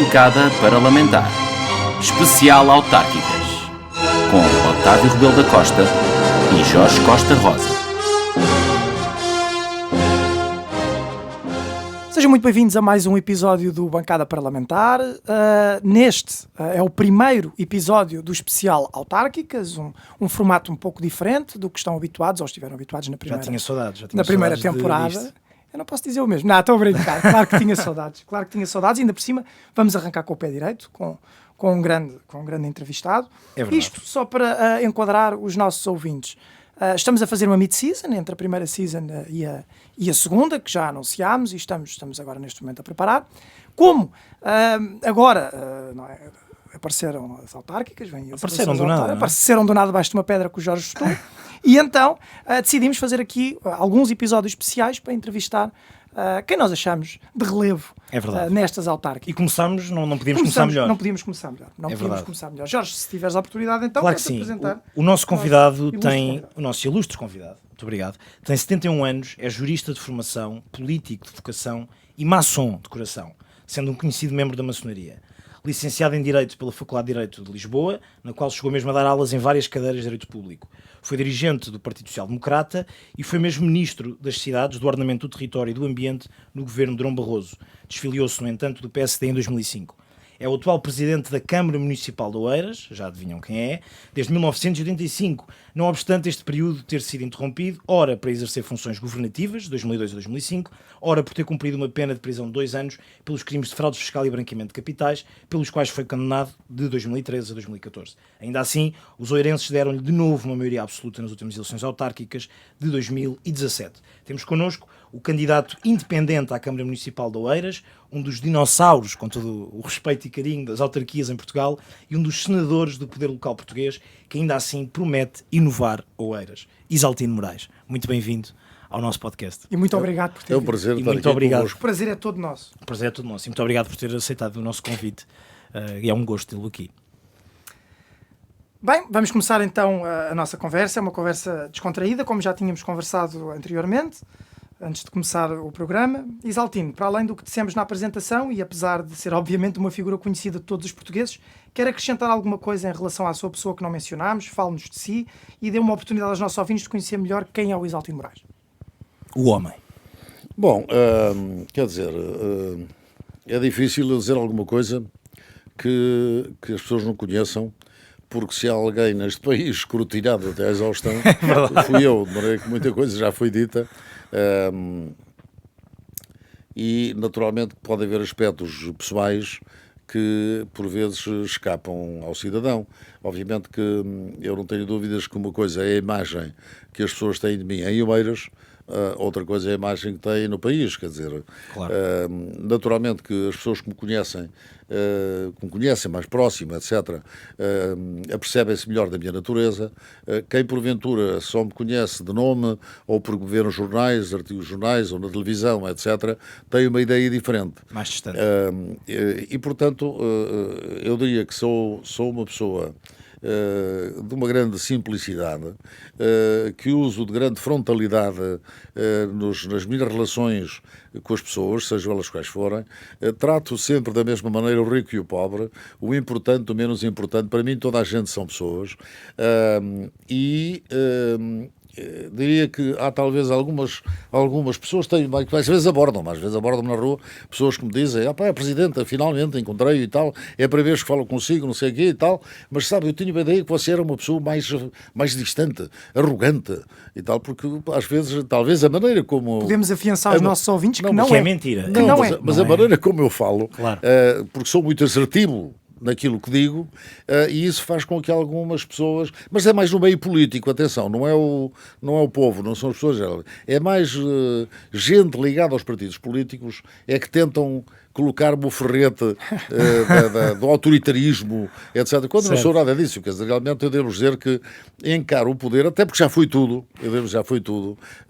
Bancada Parlamentar. Especial Autárquicas. Com Otávio Rebelo da Costa e Jorge Costa Rosa. Sejam muito bem-vindos a mais um episódio do Bancada Parlamentar. Neste é o primeiro episódio do especial Autárquicas, um formato um pouco diferente do que estão habituados, ou estiveram habituados na primeira, já tinha saudades temporada. Eu não posso dizer o mesmo. Não, estou a brincar. Claro que tinha saudades. Ainda por cima, vamos arrancar com o pé direito, com um grande entrevistado. É verdade. Isto só para enquadrar os nossos ouvintes. Estamos a fazer uma mid-season, entre a primeira season e a segunda, que já anunciámos, e estamos agora neste momento a preparar. Como agora apareceram as autárquicas, apareceram do nada debaixo de uma pedra que o Jorge estou, e então decidimos fazer aqui alguns episódios especiais para entrevistar quem nós achamos de relevo nestas autárquicas. E começámos, não podíamos começar melhor. Não podíamos começar melhor. Jorge, se tiveres a oportunidade, então, claro que sim. Apresentar. O nosso convidado o nosso ilustre convidado, muito obrigado, tem 71 anos, é jurista de formação, político de vocação e maçom de coração, sendo um conhecido membro da maçonaria. Licenciado em Direito pela Faculdade de Direito de Lisboa, na qual chegou mesmo a dar aulas em várias cadeiras de Direito Público. Foi dirigente do Partido Social Democrata e foi mesmo Ministro das Cidades, do Ordenamento do Território e do Ambiente no governo de Durão Barroso. Desfiliou-se, no entanto, do PSD em 2005. É o atual Presidente da Câmara Municipal de Oeiras, já adivinham quem é, desde 1985, não obstante este período ter sido interrompido, ora para exercer funções governativas, de 2002 a 2005, ora por ter cumprido uma pena de prisão de 2 anos pelos crimes de fraude fiscal e branqueamento de capitais, pelos quais foi condenado de 2013 a 2014. Ainda assim, os oeirenses deram-lhe de novo uma maioria absoluta nas últimas eleições autárquicas de 2017. Temos connosco o candidato independente à Câmara Municipal de Oeiras, um dos dinossauros, com todo o respeito e carinho das autarquias em Portugal, e um dos senadores do poder local português, que ainda assim promete inovar Oeiras. Isaltino Moraes, muito bem-vindo ao nosso podcast. E muito obrigado por ter vindo. É um prazer estar muito aqui obrigado. convosco. O prazer é todo nosso. O prazer é todo nosso. E muito obrigado por ter aceitado o nosso convite. E é um gosto tê-lo aqui. Bem, vamos começar então a nossa conversa. É uma conversa descontraída, como já tínhamos conversado anteriormente, antes de começar o programa. Isaltino, para além do que dissemos na apresentação, e apesar de ser obviamente uma figura conhecida de todos os portugueses, quer acrescentar alguma coisa em relação à sua pessoa que não mencionámos? Fale-nos de si e dê uma oportunidade aos nossos ouvintes de conhecer melhor quem é o Isaltino Moraes. O homem. Bom, quer dizer, é difícil dizer alguma coisa que as pessoas não conheçam, porque se há alguém neste país escrutinado até à exaustão, fui eu, de maneira que muita coisa já foi dita. E naturalmente pode haver aspectos pessoais que por vezes escapam ao cidadão. Obviamente que eu não tenho dúvidas que uma coisa é a imagem que as pessoas têm de mim em Oeiras, outra coisa é a imagem que têm no país, quer dizer, claro. Naturalmente que as pessoas que me conhecem mais próximo, etc., apercebem-se melhor da minha natureza. Quem porventura só me conhece de nome ou por ver nos jornais, artigos de jornais ou na televisão, etc., tem uma ideia diferente. Mais distante. E portanto, eu diria que sou uma pessoa de uma grande simplicidade, que uso de grande frontalidade nas minhas relações com as pessoas, sejam elas quais forem. Trato sempre da mesma maneira o rico e o pobre, o importante, o menos importante. Para mim toda a gente são pessoas, diria que há talvez algumas pessoas que às vezes abordam-me na rua, pessoas que me dizem, Presidente, finalmente encontrei-o e tal, é a primeira vez que falo consigo, não sei o quê e tal, mas sabe, eu tinha a ideia que você era uma pessoa mais distante, arrogante e tal, porque às vezes, talvez a maneira como... Podemos afiançar aos nossos ouvintes que não que é. é mentira. Mas a maneira como eu falo, claro. Porque sou muito assertivo naquilo que digo, e isso faz com que algumas pessoas, mas é mais no meio político, atenção, não é o povo, não são as pessoas, é mais gente ligada aos partidos políticos, é que tentam colocar-me o ferrete do autoritarismo, etc. Quando certo. Não sou nada disso, quer dizer, realmente eu devo dizer que encaro o poder, até porque já fui tudo,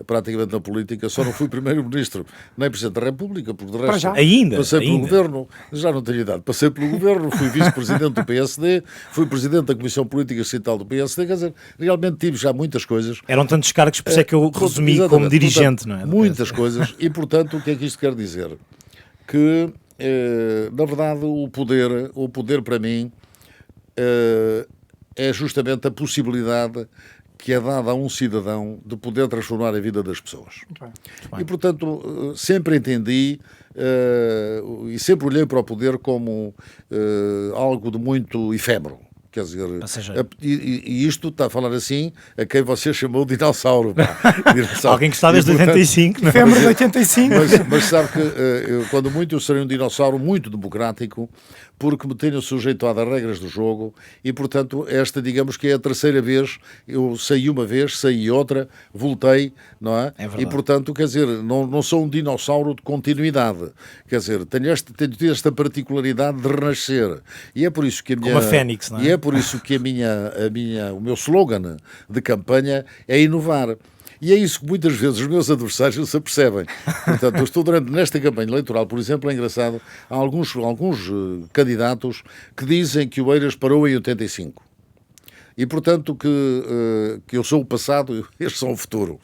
praticamente na política, só não fui primeiro-ministro, nem Presidente da República, porque de resto passei pelo governo, já não tenho idade, passei pelo governo, fui vice-presidente do PSD, fui presidente da Comissão Política Estatal do PSD, quer dizer, realmente tive já muitas coisas. Eram tantos cargos, por isso é que eu resumi como dirigente, portanto, não é? Muitas coisas, e portanto, o que é que isto quer dizer? Que na verdade, o poder para mim é justamente a possibilidade que é dada a um cidadão de poder transformar a vida das pessoas. Muito bem. E, portanto, sempre entendi e sempre olhei para o poder como algo de muito efêmero. Quer dizer, e isto está a falar assim a quem você chamou de dinossauro. Alguém que está desde 85, não é? Novembro de 85. Mas sabe que, quando muito, eu serei um dinossauro muito democrático, porque me tenho sujeitado às regras do jogo e, portanto, esta, digamos que é a terceira vez, eu saí uma vez, saí outra, voltei, não é? É e, portanto, quer dizer, não sou um dinossauro de continuidade. Quer dizer, tenho esta particularidade de renascer. E é por isso que a minha... Como a Fênix, não é? E é por isso que o meu slogan de campanha é inovar. E é isso que muitas vezes os meus adversários não se apercebem. Portanto, eu estou nesta campanha eleitoral, por exemplo, é engraçado, há alguns candidatos que dizem que o Eiras parou em 85. E, portanto, que eu sou o passado e estes são o futuro.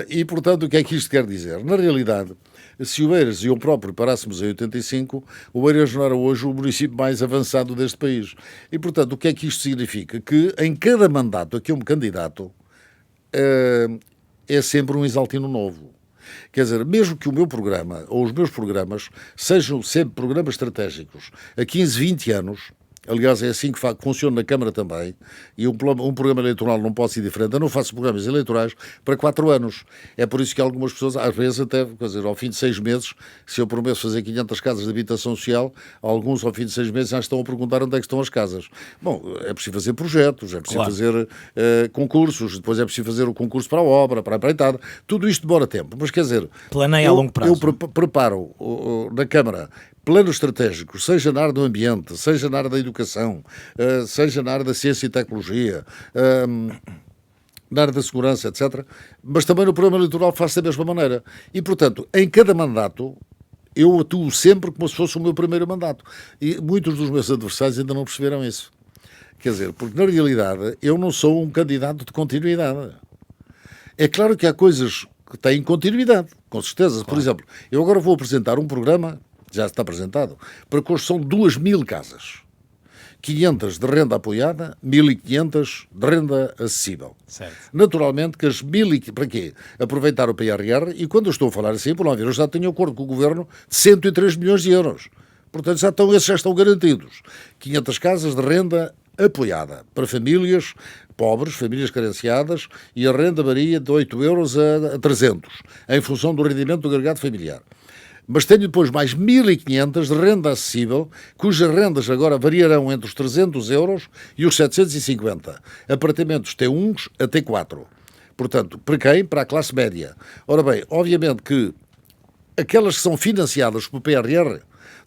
E, portanto, o que é que isto quer dizer? Na realidade, se o Eiras e eu próprio parássemos em 85, o Eiras não era hoje o município mais avançado deste país. E, portanto, o que é que isto significa? Que em cada mandato a que eu me candidato, é sempre um exaltino novo. Quer dizer, mesmo que o meu programa, ou os meus programas, sejam sempre programas estratégicos a 15, 20 anos, aliás, é assim que funciona na Câmara também, e um programa eleitoral não pode ser diferente. Eu não faço programas eleitorais para 4 anos. É por isso que algumas pessoas, às vezes até, quer dizer, ao fim de 6 meses, se eu prometo fazer 500 casas de habitação social, alguns ao fim de 6 meses já estão a perguntar onde é que estão as casas. Bom, é preciso fazer projetos, é preciso fazer concursos, depois é preciso fazer o concurso para a obra, para a empreitada. Tudo isto demora tempo. Mas quer dizer, planeia a longo prazo. Eu preparo na Câmara planos estratégicos, seja na área do ambiente, seja na área da educação, seja na área da ciência e tecnologia, na área da segurança, etc. Mas também no programa eleitoral faço da mesma maneira. E, portanto, em cada mandato, eu atuo sempre como se fosse o meu primeiro mandato. E muitos dos meus adversários ainda não perceberam isso. Quer dizer, porque na realidade eu não sou um candidato de continuidade. É claro que há coisas que têm continuidade, com certeza. Claro. Por exemplo, eu agora vou apresentar um programa, já está apresentado, para a construção de 2.000 casas. 500 de renda apoiada, 1.500 de renda acessível. Certo. Naturalmente que as 1.000... Para quê? Aproveitar o PRR, e quando eu estou a falar assim, por não haver, eu já tenho acordo com o Governo de 103 milhões de euros. Portanto, esses já estão garantidos. 500 casas de renda apoiada para famílias pobres, famílias carenciadas, e a renda varia de 8 euros a 300, em função do rendimento do agregado familiar. Mas tenho depois mais 1.500 de renda acessível, cujas rendas agora variarão entre os 300 euros e os 750. Apartamentos T1 a T4. Portanto, para quem? Para a classe média. Ora bem, obviamente que aquelas que são financiadas pelo PRR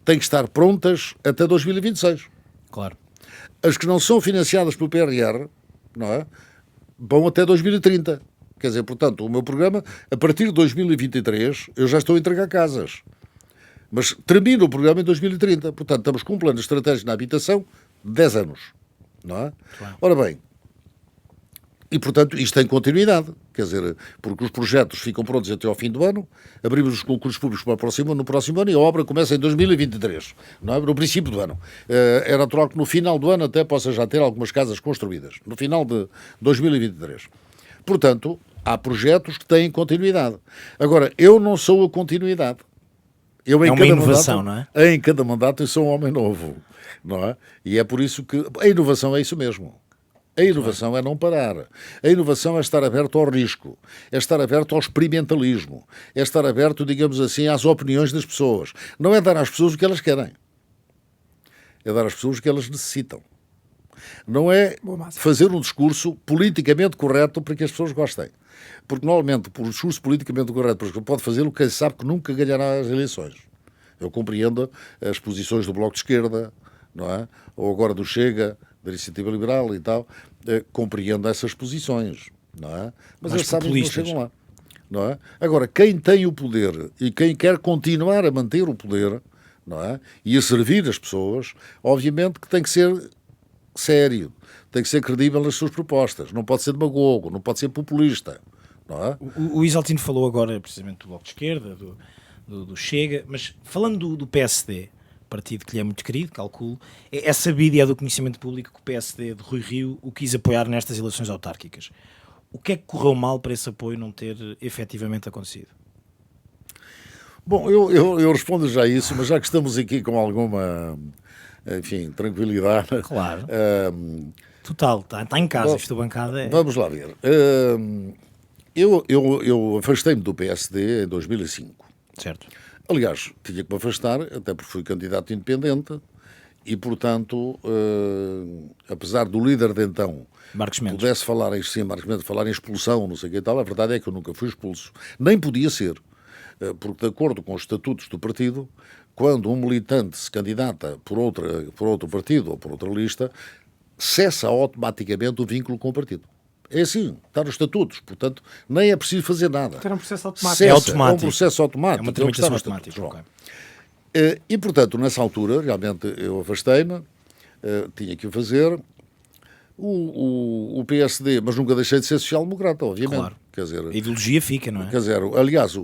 têm que estar prontas até 2026. Claro. As que não são financiadas pelo PRR, não é? Vão até 2030. Quer dizer, portanto, o meu programa, a partir de 2023, eu já estou a entregar casas. Mas termino o programa em 2030. Portanto, estamos com um plano estratégico na habitação de 10 anos. Não é? Claro. Ora bem, e portanto, isto tem continuidade. Quer dizer, porque os projetos ficam prontos até ao fim do ano, abrimos os concursos públicos no próximo ano e a obra começa em 2023, não é? No princípio do ano. É natural que no final do ano até possa já ter algumas casas construídas. No final de 2023. Portanto, há projetos que têm continuidade. Agora, eu não sou a continuidade. É uma inovação, não é? Em cada mandato eu sou um homem novo, não é? E é por isso que a inovação é isso mesmo. A inovação é não parar. A inovação é estar aberto ao risco, é estar aberto ao experimentalismo, é estar aberto, digamos assim, às opiniões das pessoas. Não é dar às pessoas o que elas querem, é dar às pessoas o que elas necessitam. Não é fazer um discurso politicamente correto para que as pessoas gostem. Porque, normalmente, por discurso politicamente correto, pode fazê-lo quem sabe que nunca ganhará as eleições. Eu compreendo as posições do Bloco de Esquerda, não é? Ou agora do Chega, da Iniciativa Liberal e tal, compreendo essas posições, não é? Mas eles sabem que não chegam lá, não é? Agora, quem tem o poder e quem quer continuar a manter o poder, não é? E a servir as pessoas, obviamente que tem que ser sério, tem que ser credível nas suas propostas, não pode ser demagogo, não pode ser populista, não é? O Isaltino falou agora precisamente do Bloco de Esquerda, do Chega, mas falando do PSD, partido que lhe é muito querido, calculo, é sabido e é do conhecimento público que o PSD de Rui Rio o quis apoiar nestas eleições autárquicas. O que é que correu mal para esse apoio não ter efetivamente acontecido? Bom, eu respondo já isso, mas já que estamos aqui com alguma, enfim, tranquilidade. Claro. Total, está em casa, esta bancada é... Vamos lá ver. Eu afastei-me do PSD em 2005. Certo. Aliás, tinha que me afastar, até porque fui candidato independente e, portanto, apesar do líder de então Marcos Mendes pudesse falar falar em expulsão, não sei o que e tal, a verdade é que eu nunca fui expulso. Nem podia ser, porque de acordo com os estatutos do partido, quando um militante se candidata por outro partido ou por outra lista, cessa automaticamente o vínculo com o partido. É assim, está nos estatutos, portanto, nem é preciso fazer nada. Era um processo automático. Cessa, É automático. É um processo automático. É uma é o que está tramitação nos automática. estatutos, Ok. E, portanto, nessa altura, realmente, eu afastei-me, tinha que o fazer. O PSD, mas nunca deixei de ser social-democrata, obviamente. Claro. Quer dizer, A ideologia fica, não é? quer dizer, aliás,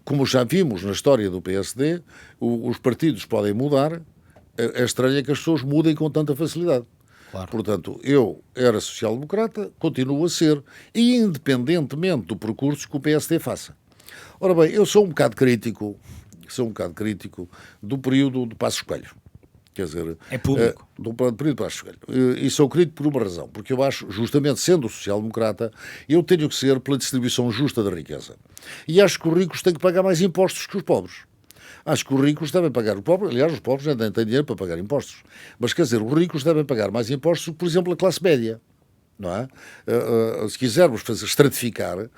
como já vimos na história do PSD, os partidos podem mudar. É estranho que as pessoas mudem com tanta facilidade. Claro. Portanto, eu era social-democrata, continuo a ser, e independentemente do percurso que o PSD faça. Ora bem, eu sou um bocado crítico do período de Passos Coelho. Quer dizer, É público. do período de Passos Coelho. E sou crítico por uma razão, porque eu acho, justamente sendo social-democrata, eu tenho que ser pela distribuição justa da riqueza. E acho que os ricos têm que pagar mais impostos que os pobres. Acho que os ricos devem pagar os pobres, aliás, os pobres nem têm dinheiro para pagar impostos. Mas, quer dizer, os ricos devem pagar mais impostos do que, por exemplo, a classe média. Não é? Se quisermos estratificar,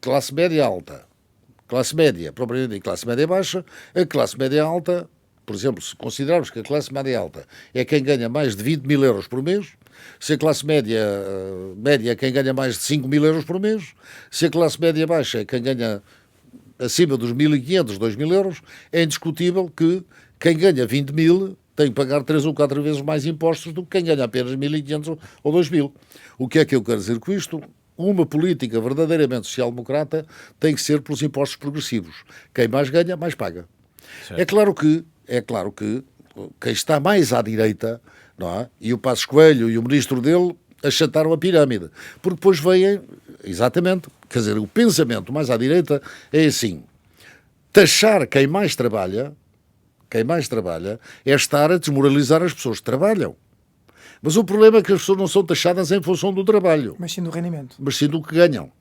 classe média alta, classe média, propriamente e classe média baixa, a classe média alta, por exemplo, se considerarmos que a classe média alta é quem ganha mais de 20 mil euros por mês, se a classe média é quem ganha mais de 5 mil euros por mês, se a classe média baixa é quem ganha acima dos 1.500, 2.000 euros, é indiscutível que quem ganha 20 mil tem que pagar 3 ou 4 vezes mais impostos do que quem ganha apenas 1.500 ou 2.000. O que é que eu quero dizer com isto? Uma política verdadeiramente social-democrata tem que ser pelos impostos progressivos. Quem mais ganha, mais paga. Certo. É claro que quem está mais à direita, não é? E o Passos Coelho e o ministro dele achataram a pirâmide. Porque depois vêm, exatamente, quer dizer, o pensamento mais à direita é assim: taxar quem mais trabalha é estar a desmoralizar as pessoas que trabalham. Mas o problema é que as pessoas não são taxadas em função do trabalho, Mas sim do rendimento. mas sim do que ganham.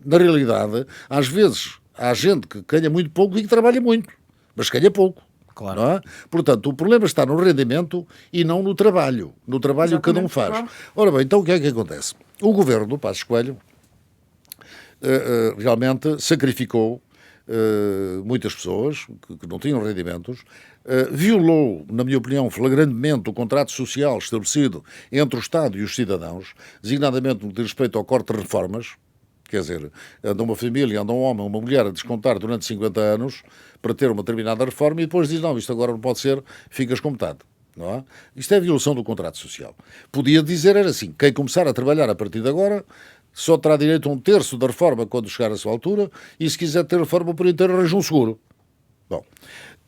Na realidade, às vezes, há gente que ganha muito pouco e que trabalha muito, mas ganha pouco. Claro. Não é? Portanto, o problema está no rendimento e não no trabalho. No trabalho que cada um faz. Claro. Ora bem, então o que é que acontece? O governo do Passos Coelho realmente sacrificou muitas pessoas que não tinham rendimentos, violou, na minha opinião, flagrantemente o contrato social estabelecido entre o Estado e os cidadãos, designadamente no que diz respeito ao corte de reformas. Quer dizer, anda uma família, anda um homem, uma mulher a descontar durante 50 anos para ter uma determinada reforma e depois diz, não, isto agora não pode ser, ficas com metade. Não é? Isto é a violação do contrato social. Podia dizer, era assim, quem começar a trabalhar a partir de agora só terá direito a 1/3 da reforma quando chegar a sua altura e se quiser ter reforma por inteiro arranja um seguro. Bom,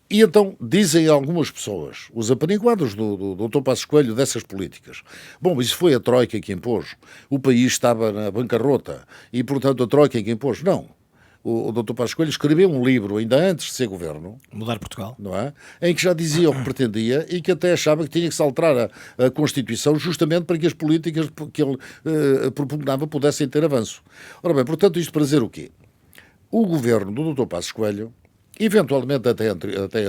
e então dizem algumas pessoas, os apaniguados do Dr. Passos Coelho, dessas políticas. Bom, isso foi a Troika que impôs. O país estava na bancarrota e, portanto, a Troika que impôs. Não. O Dr. Passos Coelho escreveu um livro, ainda antes de ser governo, Mudar Portugal. não é? Em que já dizia o que pretendia e que até achava que tinha que se alterar a Constituição justamente para que as políticas que ele propugnava pudessem ter avanço. Ora bem, portanto, isto para dizer o quê? O governo do Dr. Passos Coelho, eventualmente até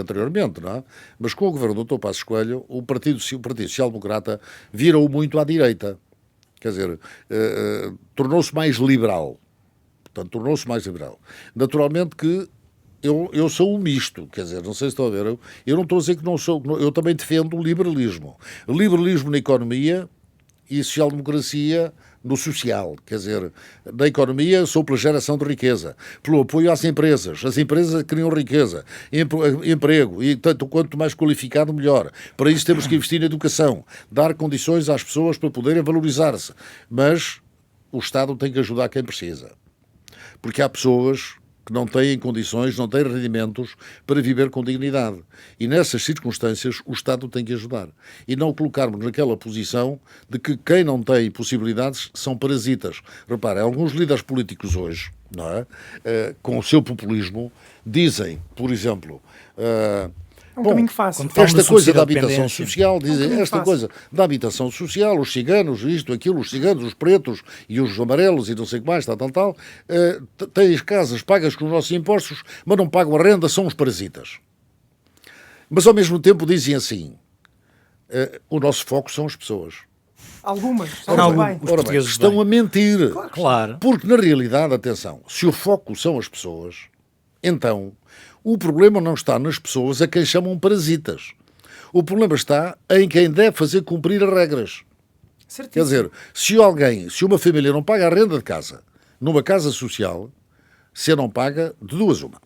anteriormente, não é? Mas com o governo do Dr. Passos Coelho, o Partido Social-Democrata virou muito à direita. Quer dizer, tornou-se mais liberal. Portanto, tornou-se mais liberal. Naturalmente que eu sou um misto, quer dizer, não sei se estão a ver, eu não estou a dizer que não sou, eu também defendo o liberalismo. Liberalismo na economia e social-democracia no social, quer dizer, na economia sou pela geração de riqueza, pelo apoio às empresas. As empresas criam riqueza, emprego, e tanto quanto mais qualificado, melhor. Para isso temos que investir na educação, dar condições às pessoas para poderem valorizar-se. Mas o Estado tem que ajudar quem precisa. Porque há pessoas que não têm condições, não têm rendimentos para viver com dignidade. E nessas circunstâncias o Estado tem que ajudar. E não colocarmos naquela posição de que quem não tem possibilidades são parasitas. Repare, alguns líderes políticos hoje, não é? Com o seu populismo, dizem, por exemplo... É um caminho fácil. Esta coisa da habitação social, dizem, caminho esta fácil. coisa da habitação social, os ciganos, isto, aquilo, os ciganos, os pretos e os amarelos e não sei o que mais, tal, têm as casas pagas com os nossos impostos, mas não pagam a renda, são os parasitas. Mas ao mesmo tempo dizem assim, o nosso foco são as pessoas. Algumas. Não, Bem. os Ora bem, portugueses estão bem. a mentir. Claro. Porque, na realidade, atenção, se o foco são as pessoas, então o problema não está nas pessoas a quem chamam parasitas. O problema está em quem deve fazer cumprir as regras. Certíssimo. Quer dizer, se uma família não paga a renda de casa, numa casa social, se não paga, de duas uma.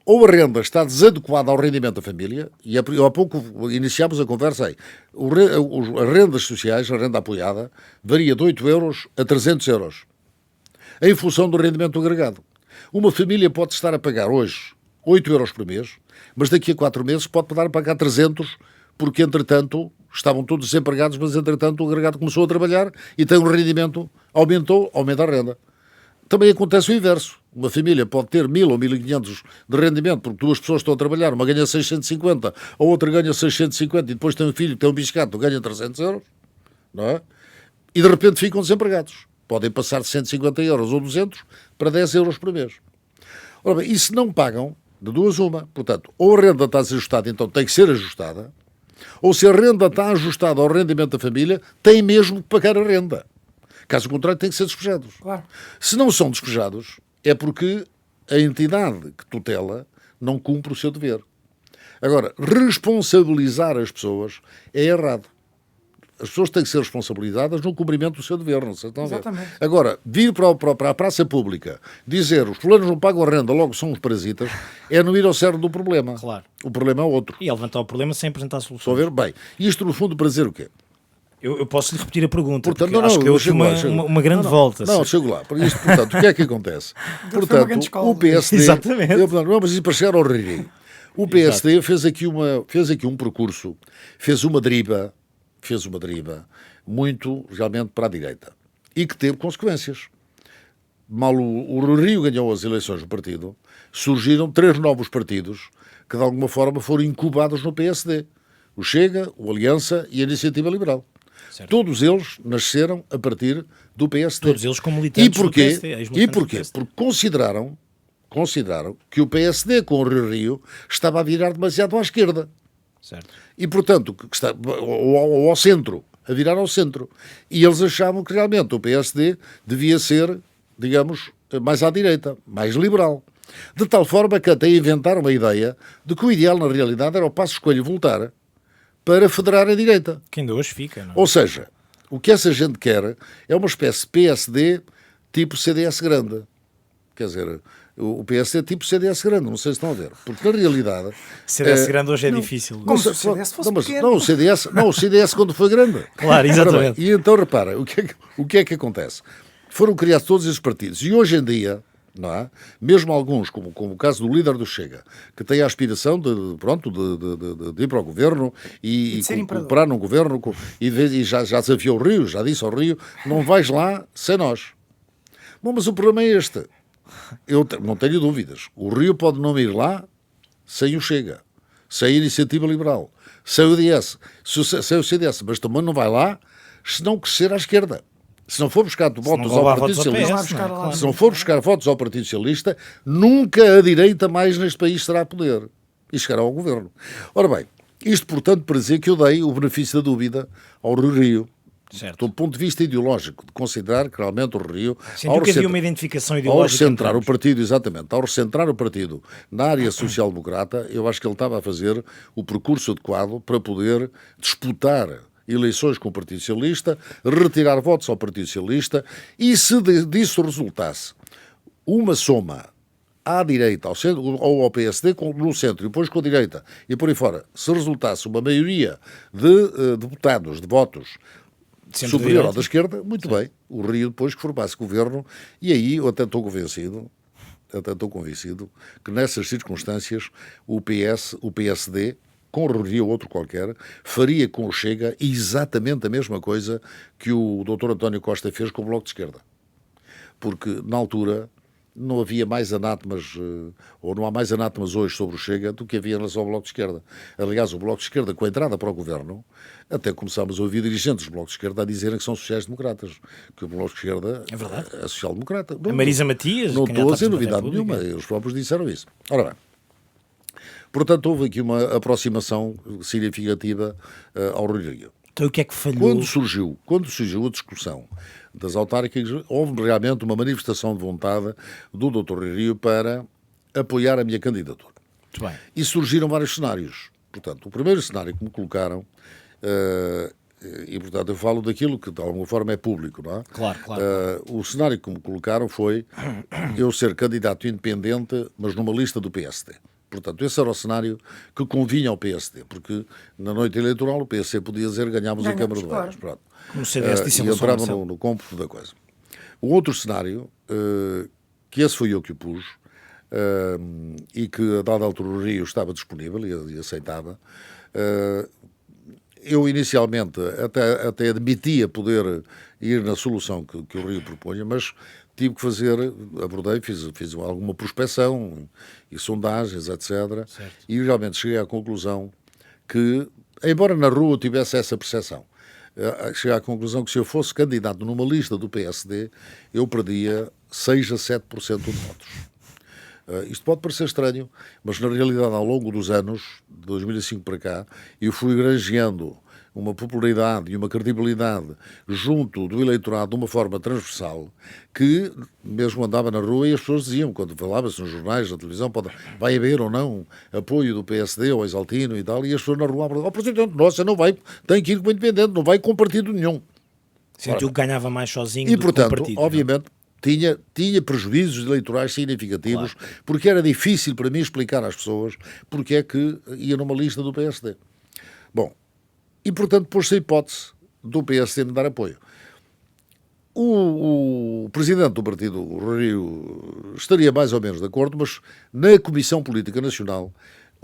Ou a renda está desadequada ao rendimento da família, e há pouco iniciámos a conversa aí. As rendas sociais, a renda apoiada, varia de 8 euros a 300 euros, em função do rendimento agregado. Uma família pode estar a pagar hoje 8 euros por mês, mas daqui a 4 meses pode estar a pagar 300, porque, entretanto, estavam todos desempregados, mas, entretanto, o agregado começou a trabalhar e tem um rendimento, aumenta a renda. Também acontece o inverso. Uma família pode ter 1.000 ou 1.500 de rendimento, porque duas pessoas estão a trabalhar, uma ganha 650, a outra ganha 650, e depois tem um filho que tem um biscato, ganha 300 euros, não é? E, de repente, ficam desempregados. Podem passar de 150 euros ou 200 para 10 euros por mês. Ora bem, e se não pagam, de duas uma. Portanto, ou a renda está desajustada, então tem que ser ajustada, ou se a renda está ajustada ao rendimento da família, tem mesmo que pagar a renda. Caso contrário, têm que ser despejados. Claro. Se não são despejados, é porque a entidade que tutela não cumpre o seu dever. Agora, responsabilizar as pessoas é errado. As pessoas têm que ser responsabilizadas no cumprimento do seu dever, não sei, estão a ver? Exatamente. Agora, vir para a praça pública dizer os fulanos não pagam a renda, logo são os parasitas, é não ir ao cerne do problema. Claro. O problema é outro. E é levantar o problema sem apresentar Estão a soluções. ver? Bem, isto no fundo para dizer o quê? Eu posso lhe repetir a pergunta, Portanto, porque acho que deu aqui chego lá, chego. uma grande volta. Não, chego lá. Por isto, portanto, o que é que acontece? uma grande Portanto, escola. o PSD... Exatamente. Não, mas isso para chegar ao Riri. O PSD fez aqui um percurso, fez uma deriva muito, realmente, para a direita. E que teve consequências. Mal o Rio ganhou as eleições do partido, surgiram 3 novos partidos que, de alguma forma, foram incubados no PSD. O Chega, o Aliança e a Iniciativa Liberal. Certo. Todos eles nasceram a partir do PSD. Todos eles como militantes E porquê? do PSD, ex-militantes E do porquê? PSD. Porque consideraram que o PSD com o Rio estava a virar demasiado à esquerda. Certo. E, portanto, ou ao centro, a virar ao centro. E eles achavam que realmente o PSD devia ser, digamos, mais à direita, mais liberal. De tal forma que até inventaram uma ideia de que o ideal, na realidade, era o Passos Coelho voltar para federar a direita. Que ainda hoje fica, não é? Ou seja, o que essa gente quer é uma espécie de PSD tipo CDS grande. Quer dizer, o PSD tipo CDS grande, não sei se estão a ver. Porque, na realidade... CDS grande hoje é difícil. Como se o CDS fosse pequeno. Não, o CDS quando foi grande. Claro, exatamente. Ora bem, e então, repara, o que é que acontece? Foram criados todos esses partidos. E hoje em dia, não é? Mesmo alguns, como o caso do líder do Chega, que tem a aspiração de ir para o governo e de ser imperador. cooperar num governo, e já desafiou o Rio, já disse ao Rio, não vais lá sem nós. Bom, mas o problema é este. Eu não tenho dúvidas. O Rio pode não ir lá sem o Chega, sem a Iniciativa Liberal, sem o DS, sem o CDS, mas também não vai lá se não crescer à esquerda. Se não for buscar votos ao roubar Partido votos ao Socialista, PS, não é? Claro. se não for buscar votos ao Partido Socialista, nunca a direita mais neste país será a poder e chegará ao governo. Ora bem, isto portanto para dizer que eu dei o benefício da dúvida ao Rio. Certo. Do ponto de vista ideológico, de considerar que realmente o Rio... Sentiu que havia uma identificação ideológica. Ao recentrar entre o partido, exatamente, ao recentrar o partido na área social-democrata, eu acho que ele estava a fazer o percurso adequado para poder disputar eleições com o Partido Socialista, retirar votos ao Partido Socialista, e se disso resultasse uma soma à direita, ao centro, ou ao PSD no centro, e depois com a direita, e por aí fora, se resultasse uma maioria de deputados, de votos, superior ao da esquerda, muito bem. O Rio depois que formasse governo, e aí eu até estou convencido que nessas circunstâncias o PSD, com o Rio ou outro qualquer, faria com o Chega exatamente a mesma coisa que o Dr. António Costa fez com o Bloco de Esquerda. Porque, na altura, não havia mais anátemas, ou não há mais anátemas hoje sobre o Chega do que havia em relação ao Bloco de Esquerda. Aliás, o Bloco de Esquerda, com a entrada para o governo, até começámos a ouvir dirigentes do Bloco de Esquerda a dizerem que são sociais-democratas, que o Bloco de Esquerda é social-democrata. A Marisa Matias, não estou a dizer novidade nenhuma, eles próprios disseram isso. Ora bem, portanto, houve aqui uma aproximação significativa ao Rio. Então o que é que falhou? Quando surgiu a discussão das autárquicas, houve realmente uma manifestação de vontade do Dr. Rio para apoiar a minha candidatura. Muito bem. E surgiram vários cenários. Portanto, o primeiro cenário que me colocaram, e portanto eu falo daquilo que de alguma forma é público, não é? Claro. O cenário que me colocaram foi eu ser candidato independente, mas numa lista do PSD. Portanto, esse era o cenário que convinha ao PSD, porque na noite eleitoral o PSD podia dizer ganhámos a Câmara de Vereadores. Pronto. Como o CDS disse e entrava no cômputo da coisa. O outro cenário, que esse foi eu que o pus, e que a dada altura o Rio estava disponível e aceitava, eu inicialmente até admitia poder ir na solução que o Rio propunha, mas tive que abordei, fiz alguma prospecção e sondagens, etc. Certo. E realmente cheguei à conclusão que, embora na rua eu tivesse essa percepção, cheguei à conclusão que se eu fosse candidato numa lista do PSD, eu perdia 6 a 7% de votos. Isto pode parecer estranho, mas na realidade, ao longo dos anos, de 2005 para cá, eu fui granjeando uma popularidade e uma credibilidade junto do eleitorado de uma forma transversal que mesmo andava na rua e as pessoas diziam, quando falava-se nos jornais, na televisão, vai haver ou não apoio do PSD ou Exaltino e tal, e as pessoas na rua falavam, presidente, nossa, não vai, tem que ir com o independente, não vai com partido nenhum. Sentiu que ganhava mais sozinho e, do portanto, que com partido. obviamente, tinha prejuízos eleitorais significativos, claro, porque era difícil para mim explicar às pessoas porque é que ia numa lista do PSD. Bom, e, portanto, pôs-se a hipótese do PSD me dar apoio. O presidente do partido, o Rio, estaria mais ou menos de acordo, mas na Comissão Política Nacional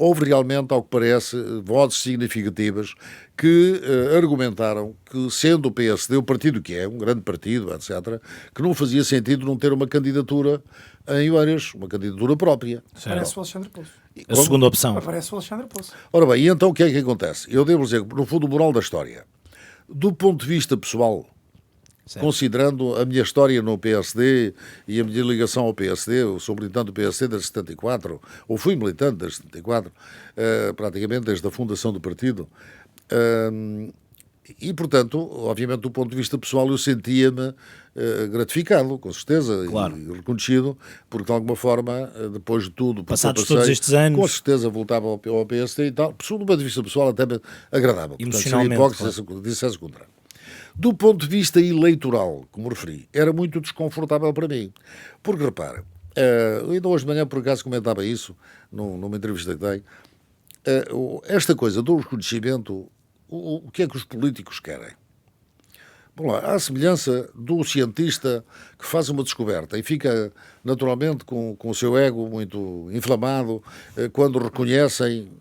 houve realmente, ao que parece, vozes significativas que argumentaram que, sendo o PSD o partido que é, um grande partido, etc., que não fazia sentido não ter uma candidatura em Oeiras, uma candidatura própria. Parece o Alexandre Poço. A segunda opção. Aparece o Alexandre Poço. Ora bem, e então o que é que acontece? Eu devo dizer que, no fundo, o moral da história, do ponto de vista pessoal, certo, considerando a minha história no PSD e a minha ligação ao PSD, eu sou militante do PSD desde 74, ou fui militante desde 74, praticamente desde a fundação do partido, e, portanto, obviamente, do ponto de vista pessoal, eu sentia-me gratificado, com certeza, claro, e reconhecido, porque, de alguma forma, depois de tudo... Passados todos estes anos... Com certeza voltava ao PSD e tal, do ponto de vista pessoal até me agradava. Emocionalmente, portanto, seria hipócrita se dissesse o contrário. Do ponto de vista eleitoral, como referi, era muito desconfortável para mim. Porque, repara, ainda hoje de manhã, por acaso, comentava isso, numa entrevista que dei, esta coisa do reconhecimento, o que é que os políticos querem? Bom, lá, à semelhança do cientista que faz uma descoberta e fica naturalmente com o seu ego muito inflamado quando reconhecem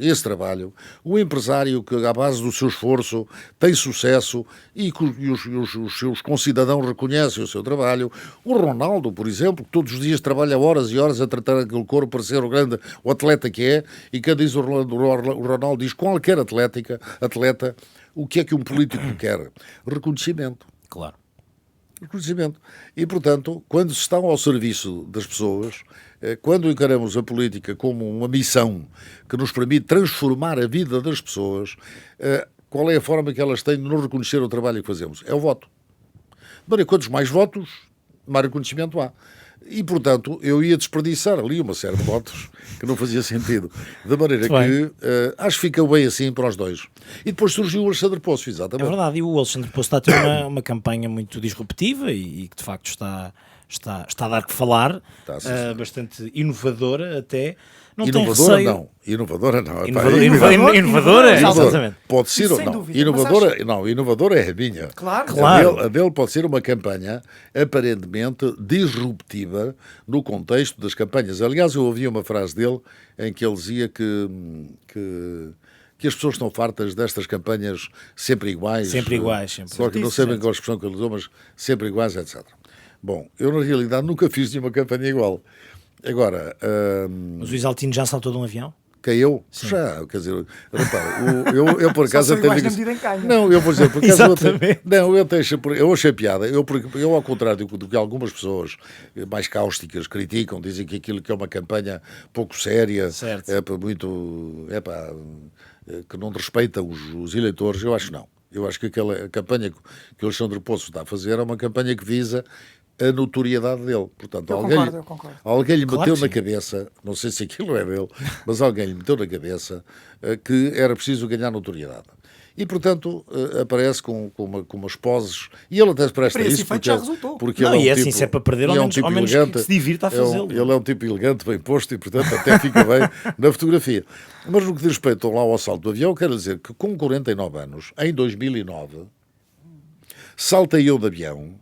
esse trabalho, o empresário que, à base do seu esforço, tem sucesso e os seus concidadãos reconhecem o seu trabalho, o Ronaldo, por exemplo, que todos os dias trabalha horas e horas a tratar aquele corpo para ser o atleta que é, e quando diz o Ronaldo diz qualquer atleta, o que é que um político quer? Reconhecimento. Claro. Reconhecimento. E, portanto, quando se estão ao serviço das pessoas, quando encaramos a política como uma missão que nos permite transformar a vida das pessoas, qual é a forma que elas têm de nos reconhecer o trabalho que fazemos? É o voto. Mas, quantos mais votos, mais reconhecimento há. E, portanto, eu ia desperdiçar ali uma série de votos que não fazia sentido. De maneira que acho que fica bem assim para os dois. E depois surgiu o Alexandre Poço, exatamente. É verdade, e o Alexandre Poço está a ter uma campanha muito disruptiva e que, de facto, está está a dar que falar, Está, sim, bastante inovadora até. Não Inovadora tem receio. não. Inovadora não. Inovadora, Inovadora, exatamente. Pode ser ou Sem não. dúvida, Inovadora, mas não, inovadora é a minha. Claro. Claro. A dele pode ser uma campanha aparentemente disruptiva no contexto das campanhas. Aliás, eu ouvi uma frase dele em que ele dizia que as pessoas estão fartas destas campanhas sempre iguais. Sempre iguais, sempre. Só que não sei bem qual a expressão que ele usou, mas sempre iguais, etc. Bom, eu na realidade nunca fiz nenhuma campanha igual. Agora, Mas o Isaltino já saltou de um avião? quem eu? Já, quer dizer, repara, eu por acaso são até iguais digo na medida em que ganham. não, eu vou dizer, por acaso Exatamente. eu achei piada, eu ao contrário do que algumas pessoas mais cáusticas criticam, dizem que aquilo que é uma campanha pouco séria, Certo. que não respeita os eleitores, eu acho que não. Eu acho que aquela campanha que o Alexandre Poço está a fazer é uma campanha que visa a notoriedade dele. Portanto, Eu concordo. alguém lhe Claro meteu que na sim. cabeça, não sei se aquilo é dele, mas alguém lhe meteu na cabeça que era preciso ganhar notoriedade. E, portanto, aparece com umas poses, e ele até se presta Para a esse isso, efeito já resultou. porque Não, ele e é um assim, tipo, se é para perder, e ao menos- tipo ao menos que elegante, se divirta a fazê-lo. ele é um tipo elegante, bem posto, e, portanto, até fica bem na fotografia. Mas no que diz respeito lá ao assalto do avião, quero dizer que com 49 anos, em 2009, saltei eu de avião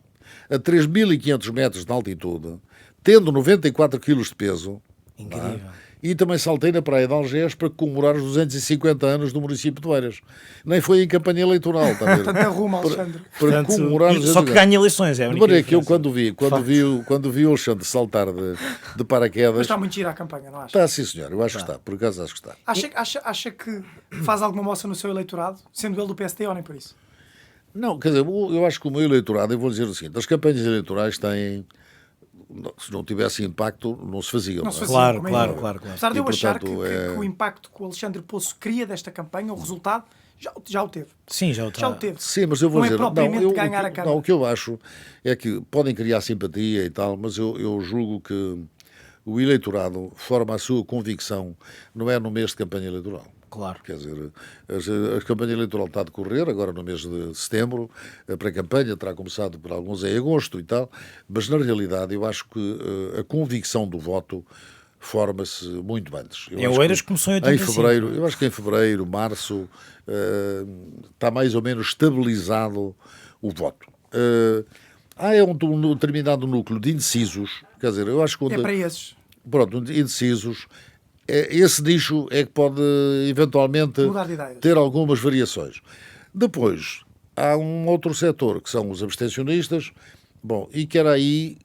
a 3.500 metros de altitude, tendo 94 quilos de peso. Incrível. E também saltei na Praia de Algés para comemorar os 250 anos do município de Oeiras. Nem foi em campanha eleitoral, está a ver? Portanto, arruma, Alexandre. Para Portanto, comemorar os só que 250. ganha eleições, é a De única maneira que eu, diferença. quando vi o Alexandre saltar de Mas paraquedas. está muito gira a campanha, não acha? Está, sim, senhor, eu acho que está, por acaso acho que está. Acha que faz alguma moça no seu eleitorado, sendo ele do PSD ou nem por isso? Não, quer dizer, eu acho que o meu eleitorado, eu vou dizer o seguinte: as campanhas eleitorais têm. Se não tivesse impacto, não se faziam. Não se é? fazia, Claro, como é claro, óbvio. claro, claro. Apesar de E, eu achar portanto, que o impacto que o Alexandre Poço cria desta campanha, o resultado, já o teve. Sim, Já o teve. Sim, mas eu vou Não é dizer, propriamente ganhar a não, Câmara. o que eu acho é que podem criar simpatia e tal, mas eu julgo que o eleitorado forma a sua convicção, não é no mês de campanha eleitoral. Claro. Quer dizer, a campanha eleitoral está a decorrer agora no mês de setembro, a pré-campanha terá começado por alguns em agosto e tal, mas na realidade eu acho que a convicção do voto forma-se muito antes. Eu Em acho Oeiras que começou em 85. fevereiro, eu acho que em fevereiro, março, está mais ou menos estabilizado o voto. É um determinado núcleo de indecisos, quer dizer, eu acho que É para esses. pronto, indecisos, esse nicho é que pode eventualmente Mudar de ideias. ter algumas variações. Depois, há um outro setor, que são os abstencionistas, bom, e que era aí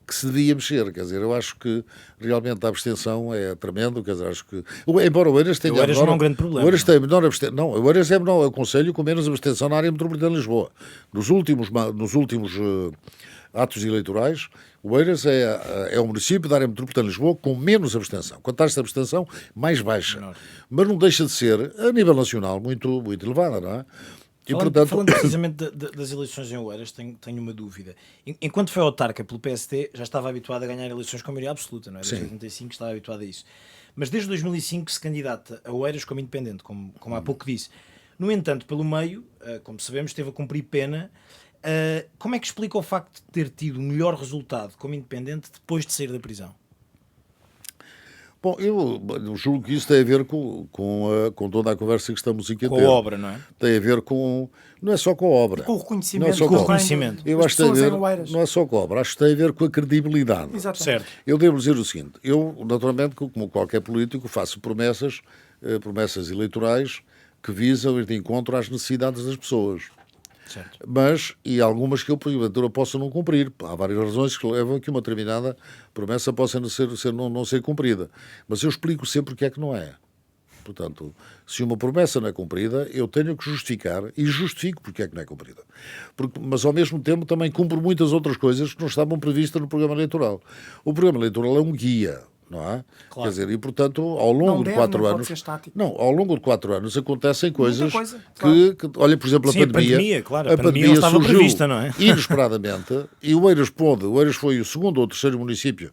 que se devia mexer, quer dizer, eu acho que realmente a abstenção é tremendo, quer dizer, acho que, embora o Oeiras tenha... O Oeiras não é um grande problema, O Oeiras tem menor abstenção, não, o Oeiras é menor, é o concelho com menos abstenção na área metropolitana de Lisboa. Nos últimos atos eleitorais, o Oeiras é o município da área metropolitana de Lisboa com menos abstenção. Com a taxa de abstenção mais baixa. Mas não deixa de ser, a nível nacional, muito, muito elevada, não é? E, Falando precisamente das eleições em Oeiras, tenho uma dúvida. Enquanto foi autarca pelo PSD, já estava habituado a ganhar eleições com maioria absoluta, não é? Desde 85 estava habituado a isso. Mas desde 2005 se candidata a Oeiras como independente, como há pouco disse. No entanto, pelo meio, como sabemos, esteve a cumprir pena. Como é que explica o facto de ter tido o melhor resultado como independente depois de sair da prisão? Bom, eu julgo que isso tem a ver com toda a conversa que estamos aqui a ter. Com a obra, não é? Tem a ver com... Não é só com a obra. Com o reconhecimento. Não é só com o que vem reconhecimento. das Eu acho que tem a pessoas ver, em Oeiras. não é só com a obra, acho que tem a ver com a credibilidade. Exatamente. Certo. Eu devo dizer o seguinte, eu, naturalmente, como qualquer político, faço promessas eleitorais que visam ir de encontro às necessidades das pessoas. Certo. Mas, e algumas que eu, porventura, posso não cumprir. Há várias razões que levam a que uma determinada promessa possa não ser cumprida. Mas eu explico sempre o que é que não é. Portanto, se uma promessa não é cumprida, eu tenho que justificar, e justifico porque é que não é cumprida. Mas, ao mesmo tempo, também cumpro muitas outras coisas que não estavam previstas no programa eleitoral. O programa eleitoral é um guia, não é? Claro. Quer dizer, e, portanto, ao longo de 4 não anos... pode ser estático. Não, ao longo de 4 anos acontecem coisas coisa, que, olha, por exemplo, Sim, a pandemia, claro, a pandemia não estava surgiu prevista, não é? inesperadamente, e o Oeiras foi o segundo ou terceiro município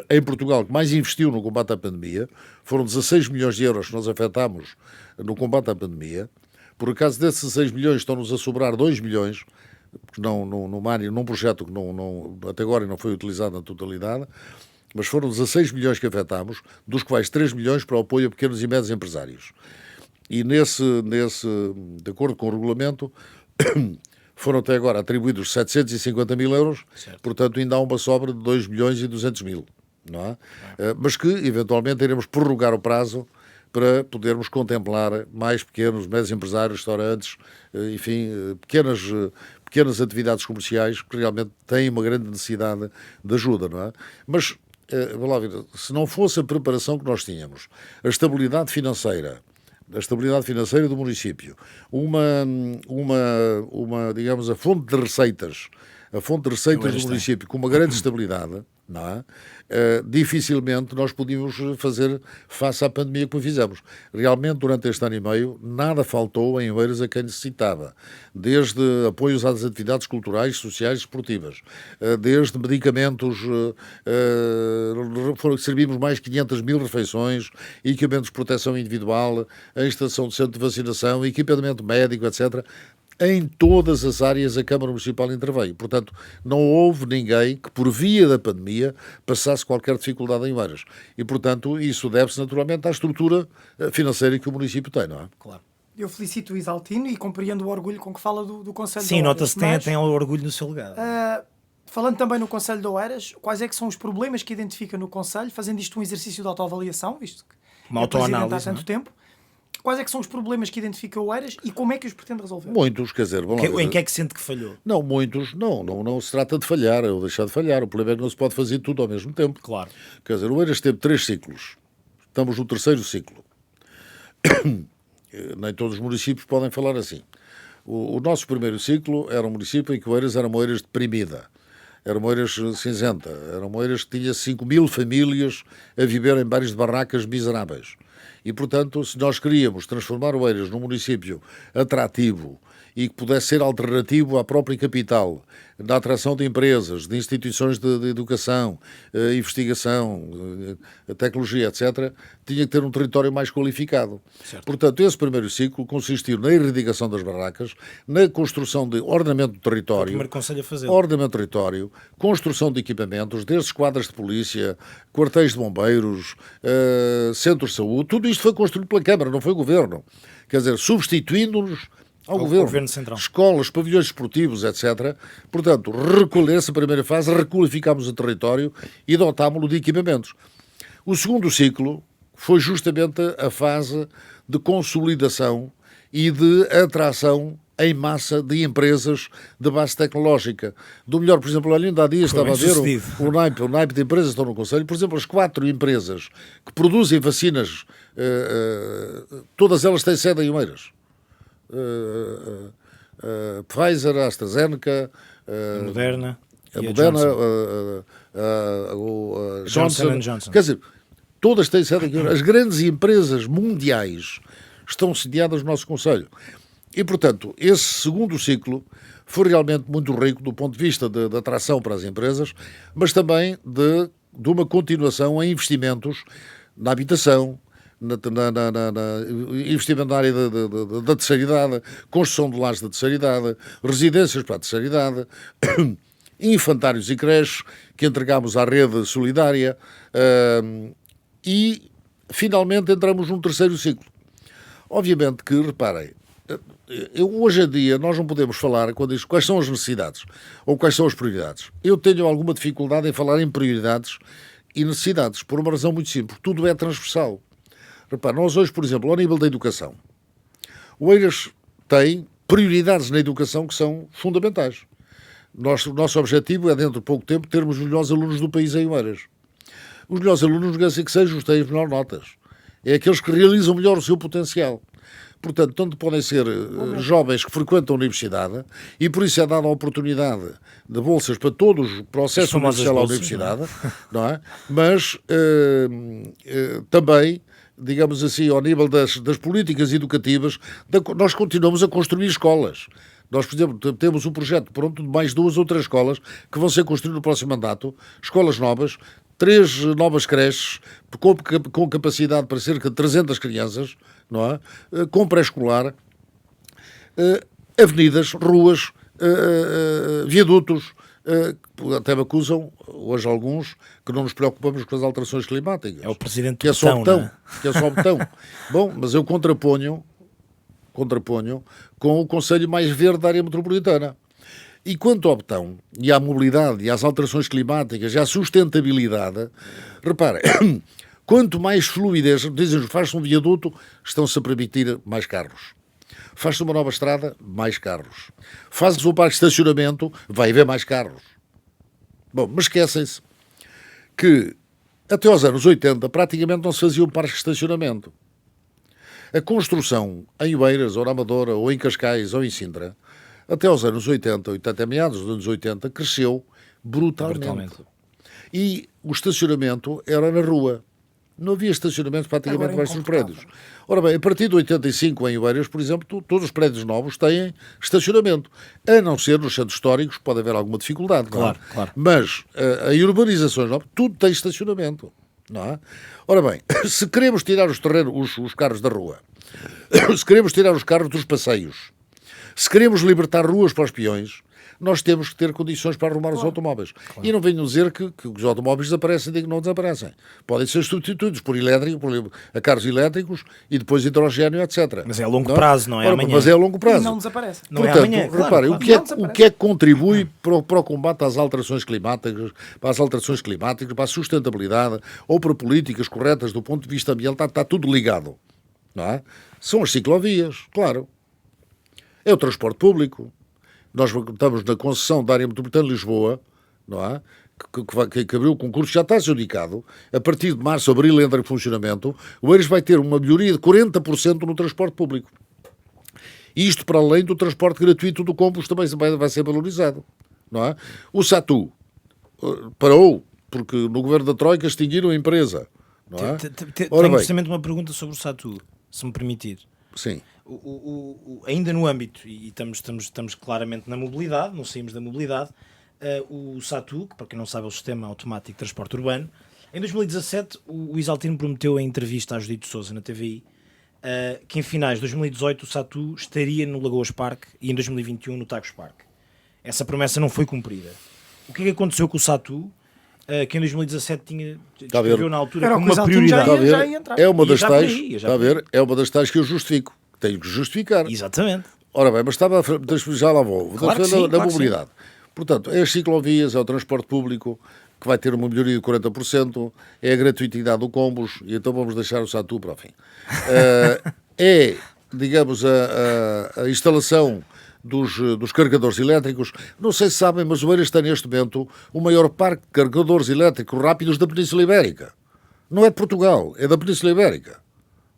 em Portugal que mais investiu no combate à pandemia. Foram 16 milhões de euros que nós afetámos no combate à pandemia. Por acaso, desses 16 milhões estão-nos a sobrar 2 milhões porque num projeto que até agora não foi utilizado na totalidade, mas foram 16 milhões que afetámos, dos quais 3 milhões para o apoio a pequenos e médios empresários. E de acordo com o regulamento, foram até agora atribuídos 750 mil euros, certo. Portanto ainda há uma sobra de 2 milhões e 200 mil, não é? Mas que eventualmente iremos prorrogar o prazo para podermos contemplar mais pequenos, médios empresários, restaurantes, enfim, pequenas atividades comerciais que realmente têm uma grande necessidade de ajuda, não é? Mas, vamos lá ver, se não fosse a preparação que nós tínhamos, a estabilidade financeira do município, digamos, a fonte de receitas do município com uma grande estabilidade, não é? Dificilmente nós podíamos fazer face à pandemia como fizemos. Realmente, durante este ano e meio, nada faltou em Oeiras a quem necessitava. Desde apoios às atividades culturais, sociais e esportivas, desde medicamentos, servimos mais de 500 mil refeições, equipamentos de proteção individual, a instalação de centro de vacinação, equipamento médico, etc., em todas as áreas a Câmara Municipal interveio. Portanto, não houve ninguém que, por via da pandemia, passasse qualquer dificuldade em Oeiras. E, portanto, isso deve-se naturalmente à estrutura financeira que o município tem, não é? Claro. Eu felicito o Isaltino e compreendo o orgulho com que fala do Conselho de Oeiras. Sim, nota-se que tem orgulho no seu legado. Falando também no Conselho de Oeiras, quais é que são os problemas que identifica no Conselho, fazendo isto um exercício de autoavaliação, visto que uma é presidente há autoanálise, tanto tempo. Quais é que são os problemas que identifica o Oeiras e como é que os pretende resolver? Muitos, quer dizer... Em que é que sente que falhou? Não, muitos, não se trata de falhar ou deixar de falhar. O problema é que não se pode fazer tudo ao mesmo tempo. Claro. Quer dizer, o Oeiras teve 3 ciclos. Estamos no 3º ciclo. Nem todos os municípios podem falar assim. O nosso primeiro ciclo era um município em que o Oeiras era uma Oeiras deprimida. Era uma Oeiras cinzenta. Era uma Oeiras que tinha 5.000 famílias a viver em bairros de barracas miseráveis. E, portanto, se nós queríamos transformar Oeiras num município atrativo e que pudesse ser alternativo à própria capital, na atração de empresas, de instituições de educação, investigação, tecnologia, etc., tinha que ter um território mais qualificado. Certo. Portanto, esse primeiro ciclo consistiu na erradicação das barracas, na construção de ordenamento do território, o primeiro conselho a fazer. Ordenamento do território, construção de equipamentos, desde esquadras de polícia, quartéis de bombeiros, centros de saúde, tudo isto foi construído pela Câmara, não foi o Governo. Quer dizer, substituindo-nos ao Governo Central. Escolas, pavilhões esportivos, etc. Portanto, nessa primeira fase, requalificámos o território e dotámo-lo de equipamentos. O segundo ciclo foi justamente a fase de consolidação e de atração em massa de empresas de base tecnológica. Do melhor, por exemplo, ainda há dias estava a ver o naipe de empresas que estão no Conselho. Por exemplo, as 4 empresas que produzem vacinas, todas elas têm sede em Oeiras. Pfizer, AstraZeneca, a Moderna, Johnson. Quer dizer, todas têm sede aqui. As grandes empresas mundiais estão sediadas no nosso Conselho. E, portanto, esse segundo ciclo foi realmente muito rico do ponto de vista de atração para as empresas, mas também de uma continuação em investimentos na habitação, investimento na área da terceira idade, construção de lares da terceira idade, residências para a terceira idade, infantários e creches que entregámos à rede solidária e, finalmente, entramos num terceiro ciclo. Obviamente que, reparem, hoje em dia nós não podemos falar quando diz quais são as necessidades ou quais são as prioridades. Eu tenho alguma dificuldade em falar em prioridades e necessidades, por uma razão muito simples. Tudo é transversal. Repare, nós hoje, por exemplo, ao nível da educação, o Oeiras tem prioridades na educação que são fundamentais. O nosso objetivo é, dentro de pouco tempo, termos os melhores alunos do país em Oeiras. Os melhores alunos não quer que sejam os que têm as melhores notas. É aqueles que realizam melhor o seu potencial. Portanto, tanto podem ser jovens que frequentam a universidade e por isso é dada a oportunidade de bolsas para todos o processo universitário à universidade, não é? Mas também, digamos assim, ao nível das políticas educativas, nós continuamos a construir escolas. Nós, por exemplo, temos um projeto pronto de mais 2 ou 3 escolas que vão ser construídas no próximo mandato, escolas novas, 3 novas creches com capacidade para cerca de 300 crianças, não é? Com pré-escolar, avenidas, ruas, viadutos, até me acusam, hoje alguns, que não nos preocupamos com as alterações climáticas. É o presidente que é só botão, botão, que é só botão. Bom, mas eu contraponho com o Conselho mais verde da área metropolitana. E quanto ao botão, e à mobilidade, e às alterações climáticas, e à sustentabilidade, reparem, quanto mais fluidez, dizem, faz-se um viaduto, estão-se a permitir mais carros. Faz-se uma nova estrada, mais carros. Faz-se um parque de estacionamento, vai haver mais carros. Bom, mas esquecem-se que até aos anos 80 praticamente não se fazia um parque de estacionamento. A construção em Oeiras, ou na Amadora, ou em Cascais, ou em Sintra, até aos anos 80, até meados dos anos 80, cresceu brutalmente. E o estacionamento era na rua. Não havia estacionamento praticamente debaixo dos prédios. Ora bem, a partir de 85 em Oeiras, por exemplo, todos os prédios novos têm estacionamento. A não ser nos centros históricos, pode haver alguma dificuldade. Claro, não é? claro. Mas em urbanizações novas, tudo tem estacionamento. Não é? Ora bem, se queremos tirar os terrenos, os carros da rua, se queremos tirar os carros dos passeios, se queremos libertar ruas para os peões, nós temos que ter condições para arrumar os automóveis. Claro. E não venham dizer que os automóveis desaparecem e que não desaparecem. Podem ser substituídos por carros elétricos e depois hidrogênio, etc. Mas é a longo prazo, não é amanhã. Mas é a longo prazo. E não desaparece. Portanto, é amanhã, reparem, claro. O que é que contribui para o combate às alterações climáticas, para a sustentabilidade ou para políticas corretas do ponto de vista ambiental, está tudo ligado. Não é? São as ciclovias, claro. É o transporte público. Nós estamos na concessão da área metropolitana de Lisboa, não é? Que abriu o concurso, já está adjudicado. A partir de março, abril, entra em funcionamento. O Oeiras vai ter uma melhoria de 40% no transporte público. Isto para além do transporte gratuito do combustível também vai ser valorizado, não é? O SATU parou, porque no governo da Troika extinguiram a empresa, não é? Tenho precisamente uma pergunta sobre o SATU, se me permitir. Sim. Ainda no âmbito, e estamos claramente na mobilidade, não saímos da mobilidade, o SATU, que para quem não sabe é o Sistema Automático de Transporte Urbano, em 2017 o Isaltino prometeu em entrevista à Judite Sousa na TVI que em finais de 2018 o SATU estaria no Lagoas Parque e em 2021 no Tagus Parque. Essa promessa não foi cumprida. O que é que aconteceu com o SATU, que em 2017 descreveu na altura como uma prioridade? É uma das tais, é uma das tais que eu justifico. Tenho que justificar. Exatamente. Ora bem, mas já lá vou. Claro sim, da mobilidade. Portanto, é as ciclovias, é o transporte público, que vai ter uma melhoria de 40%, é a gratuitidade do combus, e então vamos deixar o SATU para o fim. É, digamos, a instalação dos carregadores elétricos. Não sei se sabem, mas o Oeiras tem neste momento o maior parque de carregadores elétricos rápidos da Península Ibérica. Não é de Portugal, é da Península Ibérica.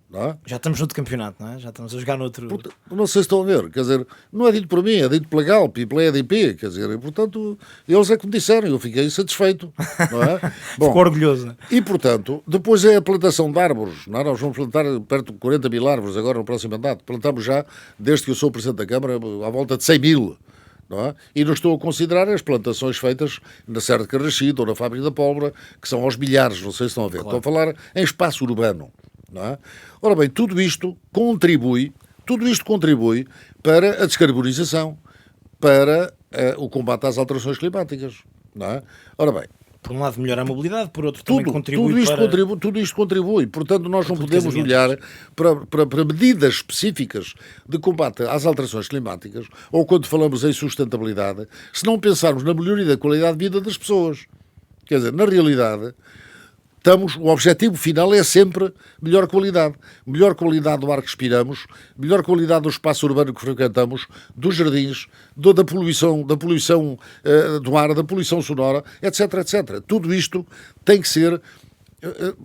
Não é? Já estamos no outro campeonato, não é? Já estamos a jogar noutro... Não sei se estão a ver, quer dizer, não é dito por mim, é dito pela Galp e pela EDP, quer dizer, e, portanto, eles é que me disseram, eu fiquei satisfeito, não é? Bom, ficou orgulhoso, não é? E, portanto, depois é a plantação de árvores, não é? Nós vamos plantar perto de 40 mil árvores agora no próximo mandato, plantamos já, desde que eu sou Presidente da Câmara, à volta de 100 mil, não é? E não estou a considerar as plantações feitas na Serra de Carrachide ou na Fábrica da Pólvora, que são aos milhares, não sei se estão a ver, claro. Estou a falar em espaço urbano. Não é? Ora bem, tudo isto contribui para a descarbonização, para o combate às alterações climáticas. Não é? Ora bem, por um lado melhora a mobilidade, por outro também contribui tudo isto contribui. Portanto, nós não podemos olhar para medidas específicas de combate às alterações climáticas, ou quando falamos em sustentabilidade, se não pensarmos na melhoria da qualidade de vida das pessoas. Quer dizer, na realidade... o objetivo final é sempre melhor qualidade do ar que respiramos, melhor qualidade do espaço urbano que frequentamos, dos jardins, da poluição do ar, da poluição sonora, etc, etc. Tudo isto tem que ser...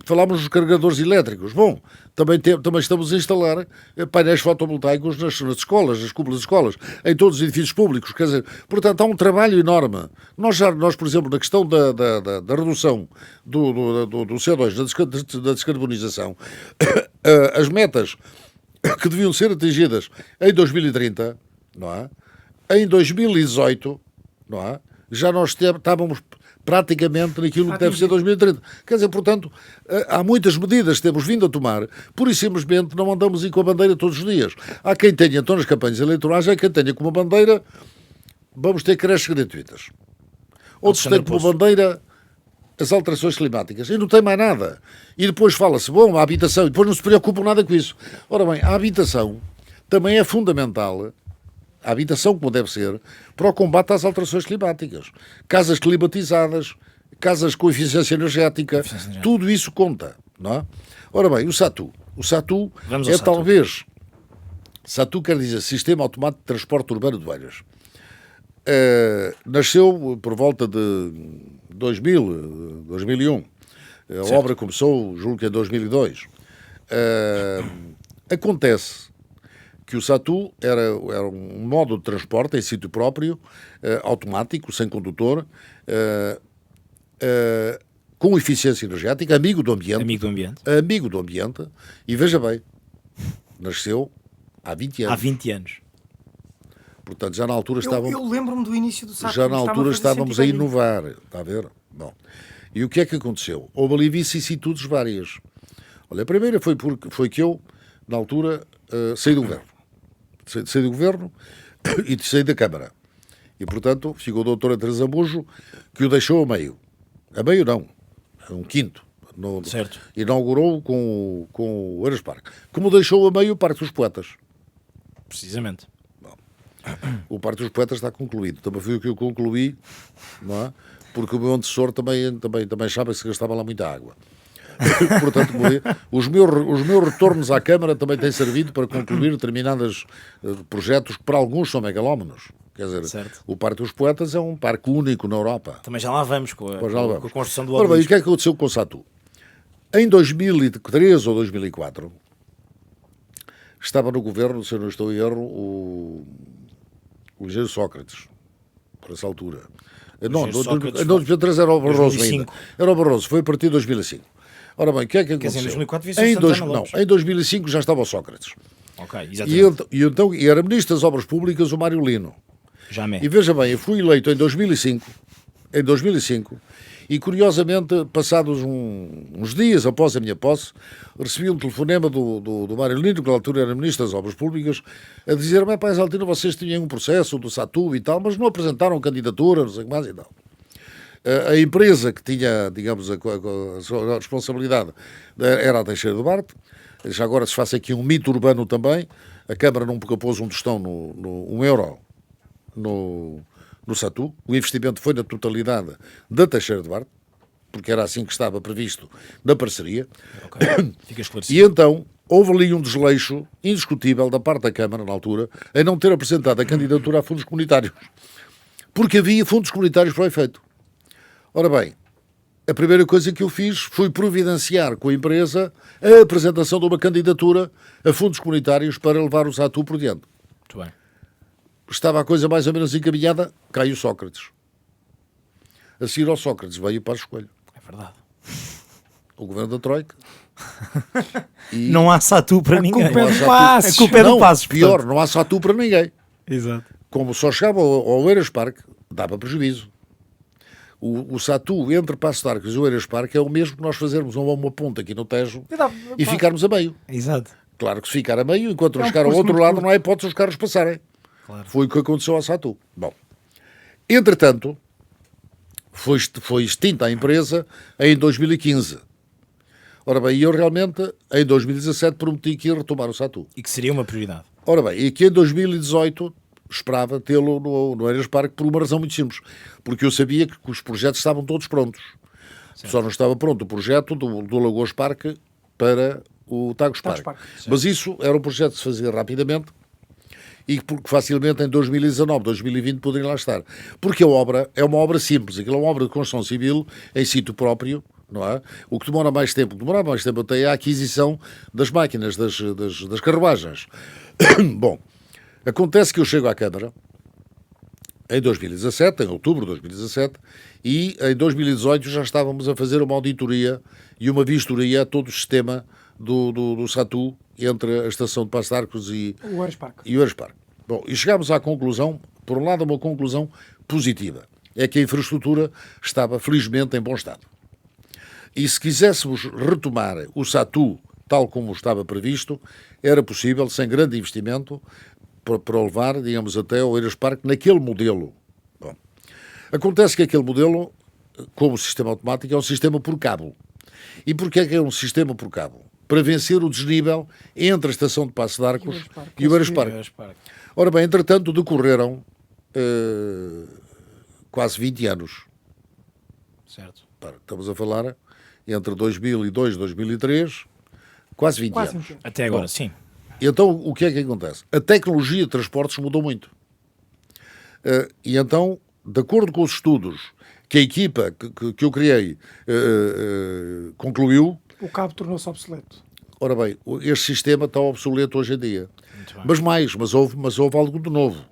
Falámos dos carregadores elétricos. Bom, também estamos a instalar painéis fotovoltaicos nas escolas, nas cúpulas de escolas, em todos os edifícios públicos. Quer dizer, portanto, há um trabalho enorme. Nós, por exemplo, na questão da redução do CO2, da descarbonização, as metas que deviam ser atingidas em 2030, não é? Em 2018, não é? Já nós estávamos praticamente naquilo que deve ser 2030. Quer dizer, portanto, há muitas medidas que temos vindo a tomar, pura e simplesmente não andamos com a bandeira todos os dias. Há quem tenha, então nas campanhas eleitorais, há quem tenha como bandeira vamos ter creches gratuitas. Outros têm como bandeira as alterações climáticas. E não tem mais nada. E depois fala-se, bom, a habitação, e depois não se preocupam nada com isso. Ora bem, a habitação também é fundamental, a habitação como deve ser, para o combate às alterações climáticas. Casas climatizadas, casas com eficiência energética, tudo isso conta, não é? Ora bem, o SATU. O SATU é talvez... SATU quer dizer Sistema Automático de Transporte Urbano de Oeiras. Nasceu por volta de 2000, 2001. A obra começou, julgo que em 2002. Acontece que o SATU era um modo de transporte em sítio próprio, automático, sem condutor, com eficiência energética, amigo do ambiente. Amigo do ambiente. E veja bem, nasceu há 20 anos. Há 20 anos. Portanto, já na altura estávamos... Eu lembro-me do início do SATU. Já na altura estávamos a inovar, está a ver? Bom, e o que é que aconteceu? Houve ali vicissitudes várias. Olha, a primeira foi que eu, na altura, saí do governo. Saí do governo e saí da Câmara. E, portanto, ficou a doutora Teresa Bujo, que o deixou a meio. A meio não, a um quinto. Certo. Inaugurou com o Oeiras Parque. Como deixou a meio o Parque dos Poetas. Precisamente. O Parque dos Poetas está concluído. Também foi o que eu concluí, não é? Porque o meu antecessor também sabe que se gastava lá muita água. Portanto, os meus retornos à Câmara também têm servido para concluir determinados projetos que para alguns são megalómanos. Quer dizer, certo. O Parque dos Poetas é um parque único na Europa. Também já lá vamos com a construção do obelisco. Ora bem, o que é que aconteceu com o SATU? Em 2003 ou 2004, estava no governo, se eu não estou em erro, o engenheiro Sócrates, por essa altura. Não, 2003 era o Barroso ainda. Era o Barroso, foi a partir de 2005. Ora bem, o que é que aconteceu? Dizer, em 2004 em 2005 já estava o Sócrates. Ok, exatamente. E era Ministro das Obras Públicas o Mário Lino. E veja bem, eu fui eleito em 2005, e curiosamente, passados uns dias após a minha posse, recebi um telefonema do Mário Lino, que na altura era Ministro das Obras Públicas, a dizer-me, pá, Exaltino, vocês tinham um processo do SATU e tal, mas não apresentaram candidatura, não sei o que mais e tal. A empresa que tinha, digamos, a responsabilidade era a Teixeira do Barte. Já agora se faça aqui um mito urbano também. A Câmara nunca pôs um tostão um euro no SATU. O investimento foi na totalidade da Teixeira do Barte, porque era assim que estava previsto na parceria. Okay. Fica esclarecido. E então houve ali um desleixo indiscutível da parte da Câmara, na altura, em não ter apresentado a candidatura a fundos comunitários. Porque havia fundos comunitários para o efeito. Ora bem, a primeira coisa que eu fiz foi providenciar com a empresa a apresentação de uma candidatura a fundos comunitários para levar o SATU por diante. Muito bem. Estava a coisa mais ou menos encaminhada, caiu Sócrates. A seguir ao Sócrates veio Passos Coelho. É verdade. O governo da Troika. Não há SATU para ninguém. A culpa é do Passos. Pior, não há SATU para ninguém. Exato. Como só chegava ao Oeiras Parque, dava prejuízo. O SATU entre Passos de Arcos e o Oeiras Parque é o mesmo que nós fazermos uma ponta aqui no Tejo e ficarmos a meio. Exato. Claro que se ficar a meio, enquanto eu chegar ao outro lado, não há hipótese os carros passarem. Claro. Foi o que aconteceu ao SATU. Bom, entretanto, foi extinta a empresa em 2015. Ora bem, eu realmente, em 2017, prometi que ia retomar o SATU. E que seria uma prioridade. Ora bem, e que em 2018 esperava tê-lo no Oeiras Parque por uma razão muito simples. Porque eu sabia que os projetos estavam todos prontos. Certo. Só não estava pronto o projeto do Lagoas Parque para o Tagus Parque. Mas isso era um projeto que se fazia rapidamente e porque facilmente em 2019, 2020 poderiam lá estar. Porque a obra é uma obra simples. Aquilo é uma obra de construção civil em sítio próprio, não é? O que demora mais tempo, até a aquisição das máquinas, das carruagens. Bom, acontece que eu chego à Câmara em 2017, em outubro de 2017, e em 2018 já estávamos a fazer uma auditoria e uma vistoria a todo o sistema do SATU entre a estação de Passos de Arcos e o Oeiras Parque. Bom, e chegámos à conclusão, por um lado, uma conclusão positiva, é que a infraestrutura estava felizmente em bom estado. E se quiséssemos retomar o SATU tal como estava previsto, era possível, sem grande investimento, para levar, digamos, até ao Oeiras Parque naquele modelo Acontece que aquele modelo, como sistema automático, é um sistema por cabo. E porquê é que é um sistema por cabo? Para vencer o desnível entre a estação de Passo de Arcos e o Eiras Parque. Ora bem, entretanto, decorreram quase 20 anos. Certo. Estamos a falar entre 2002 e 2003, quase 20 anos. Até agora, Bom, sim. Então, o que é que acontece? A tecnologia de transportes mudou muito. E então, de acordo com os estudos que a equipa que eu criei concluiu, O cabo tornou-se obsoleto. ora bem, este sistema está obsoleto hoje em dia. Mas houve algo de novo.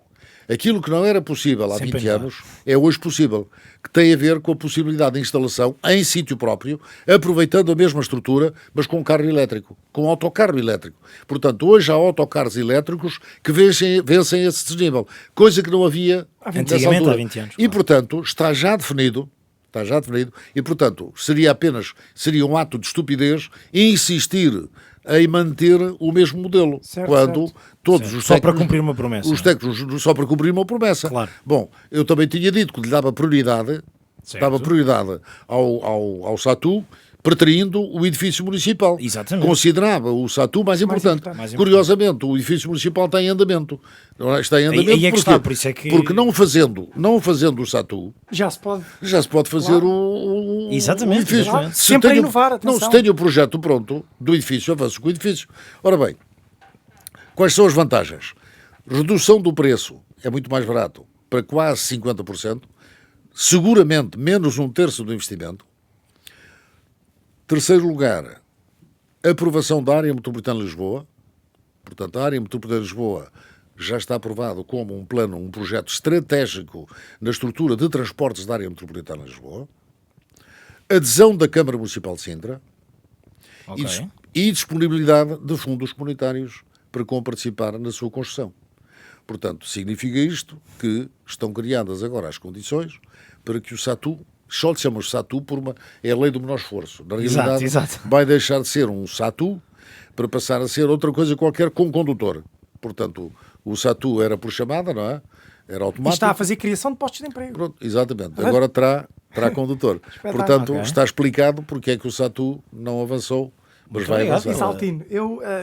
Aquilo que não era possível há Sem 20 pensar. anos é hoje possível, que tem a ver com a possibilidade de instalação em sítio próprio, aproveitando a mesma estrutura, mas com carro elétrico, com autocarro elétrico. Portanto, hoje há autocarros elétricos que vencem esse desnível, coisa que não havia nessa Antigamente, altura. há 20 anos, E, claro. portanto, está já definido, e, portanto, seria um ato de estupidez insistir em manter o mesmo modelo, Certo, quando certo. todos os Só para técnicos- cumprir uma promessa. Os técnicos só para cumprir uma promessa. Claro. Bom, eu também tinha dito que lhe dava prioridade, ao SATU, preterindo o edifício municipal. Exatamente. Considerava o SATU mais importante. importante. Mais importante. Curiosamente, o edifício municipal está em andamento. Não é? Está em andamento aí é que porquê? está, por isso é que- Porque não fazendo o SATU, Já se pode. já se pode fazer o Exatamente, edifício. exatamente. Se Sempre a tenho- inovar, Não, atenção. se tenho o projeto pronto do edifício, avanço com o edifício. Ora bem, quais são as vantagens? Redução do preço, é muito mais barato, para quase 50%, seguramente menos um terço do investimento. Terceiro lugar, aprovação da área metropolitana de Lisboa. Portanto, a área metropolitana de Lisboa já está aprovado como um projeto estratégico na estrutura de transportes da área metropolitana de Lisboa. Adesão da Câmara Municipal de Sintra Ok. e disponibilidade de fundos comunitários para participar na sua construção. Portanto, significa isto que estão criadas agora as condições para que o SATU, só lhe chamamos SATU é a lei do menor esforço. Na realidade, exato. vai deixar de ser um SATU para passar a ser outra coisa qualquer com condutor. Portanto, o SATU era por chamada, não é? Era E automático. está a fazer criação de postos de emprego. Pronto, exatamente. Agora terá condutor. Portanto, Ok. está explicado porque é que o SATU não avançou, mas vai obrigado. avançar. Isaltino,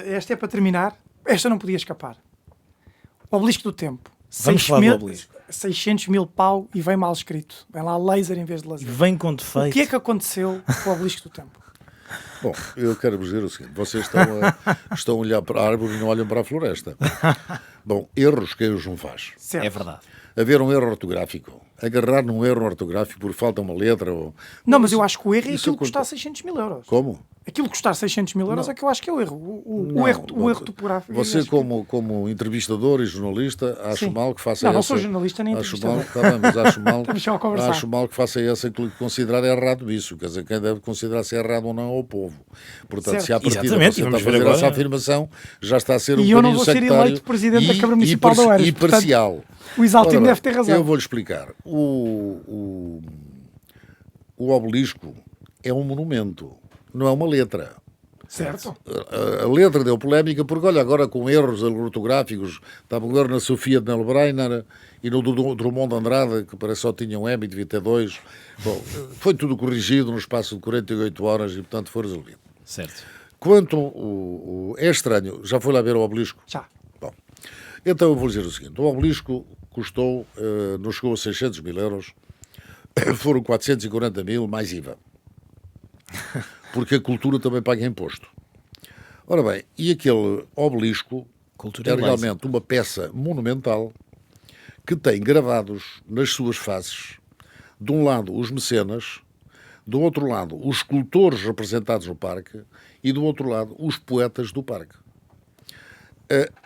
esta é para terminar. Esta não podia escapar. O Obelisco do Tempo. Vamos falar do obelisco. 600 mil pau e vem mal escrito. Vem lá laser em vez de laser. Vem com O defeito. que é que aconteceu com o Obelisco do Tempo? Bom, eu quero vos dizer o seguinte: vocês estão a olhar para a árvore e não olham para a floresta. Bom, erros quem os não faz. Certo. É verdade. Haver um erro ortográfico, agarrar num erro ortográfico porque falta uma letra ou... Não, mas eu acho que o erro é Isso aquilo que acontece. custar 600 mil euros. Como? Aquilo que custar 600 mil euros é que eu acho que é o erro. O erro topográfico. Você, acho que- como entrevistador e jornalista, acho Sim. mal que faça Não, essa... não sou jornalista nem acho entrevistador. mal, tá bem, mas Estamos só a conversar. acho mal que faça essa que considerar errado isso. Quer dizer, quem deve considerar se é errado ou não é o povo. Portanto, Certo. se à partida Exatamente, você e está a vamos ver fazer agora- essa afirmação, já está a ser um E eu não bocadinho vou ser sectário eleito presidente da e- Câmara e Municipal de parci- Oeiras, E portanto, parcial. o Isaltino Ora bem, deve ter razão. Eu vou-lhe explicar. O obelisco é um monumento, não é uma letra. Certo. A letra deu polémica porque, olha, agora com erros ortográficos, estava agora na Sofia de Nelbreiner e no Drummond de Andrade, que parece só tinha um M e devia ter dois. Bom, foi tudo corrigido no espaço de 48 horas e, portanto, foi resolvido. Certo. Quanto é estranho, já foi lá ver o obelisco? Já. Bom, então eu vou dizer o seguinte: o obelisco custou, não chegou a 600 mil euros, foram 440 mil mais IVA. Porque a cultura também paga imposto. Ora bem, e aquele obelisco Cultura é e realmente uma peça monumental que tem gravados nas suas faces, de um lado os mecenas, do outro lado os escultores representados no parque e do outro lado os poetas do parque.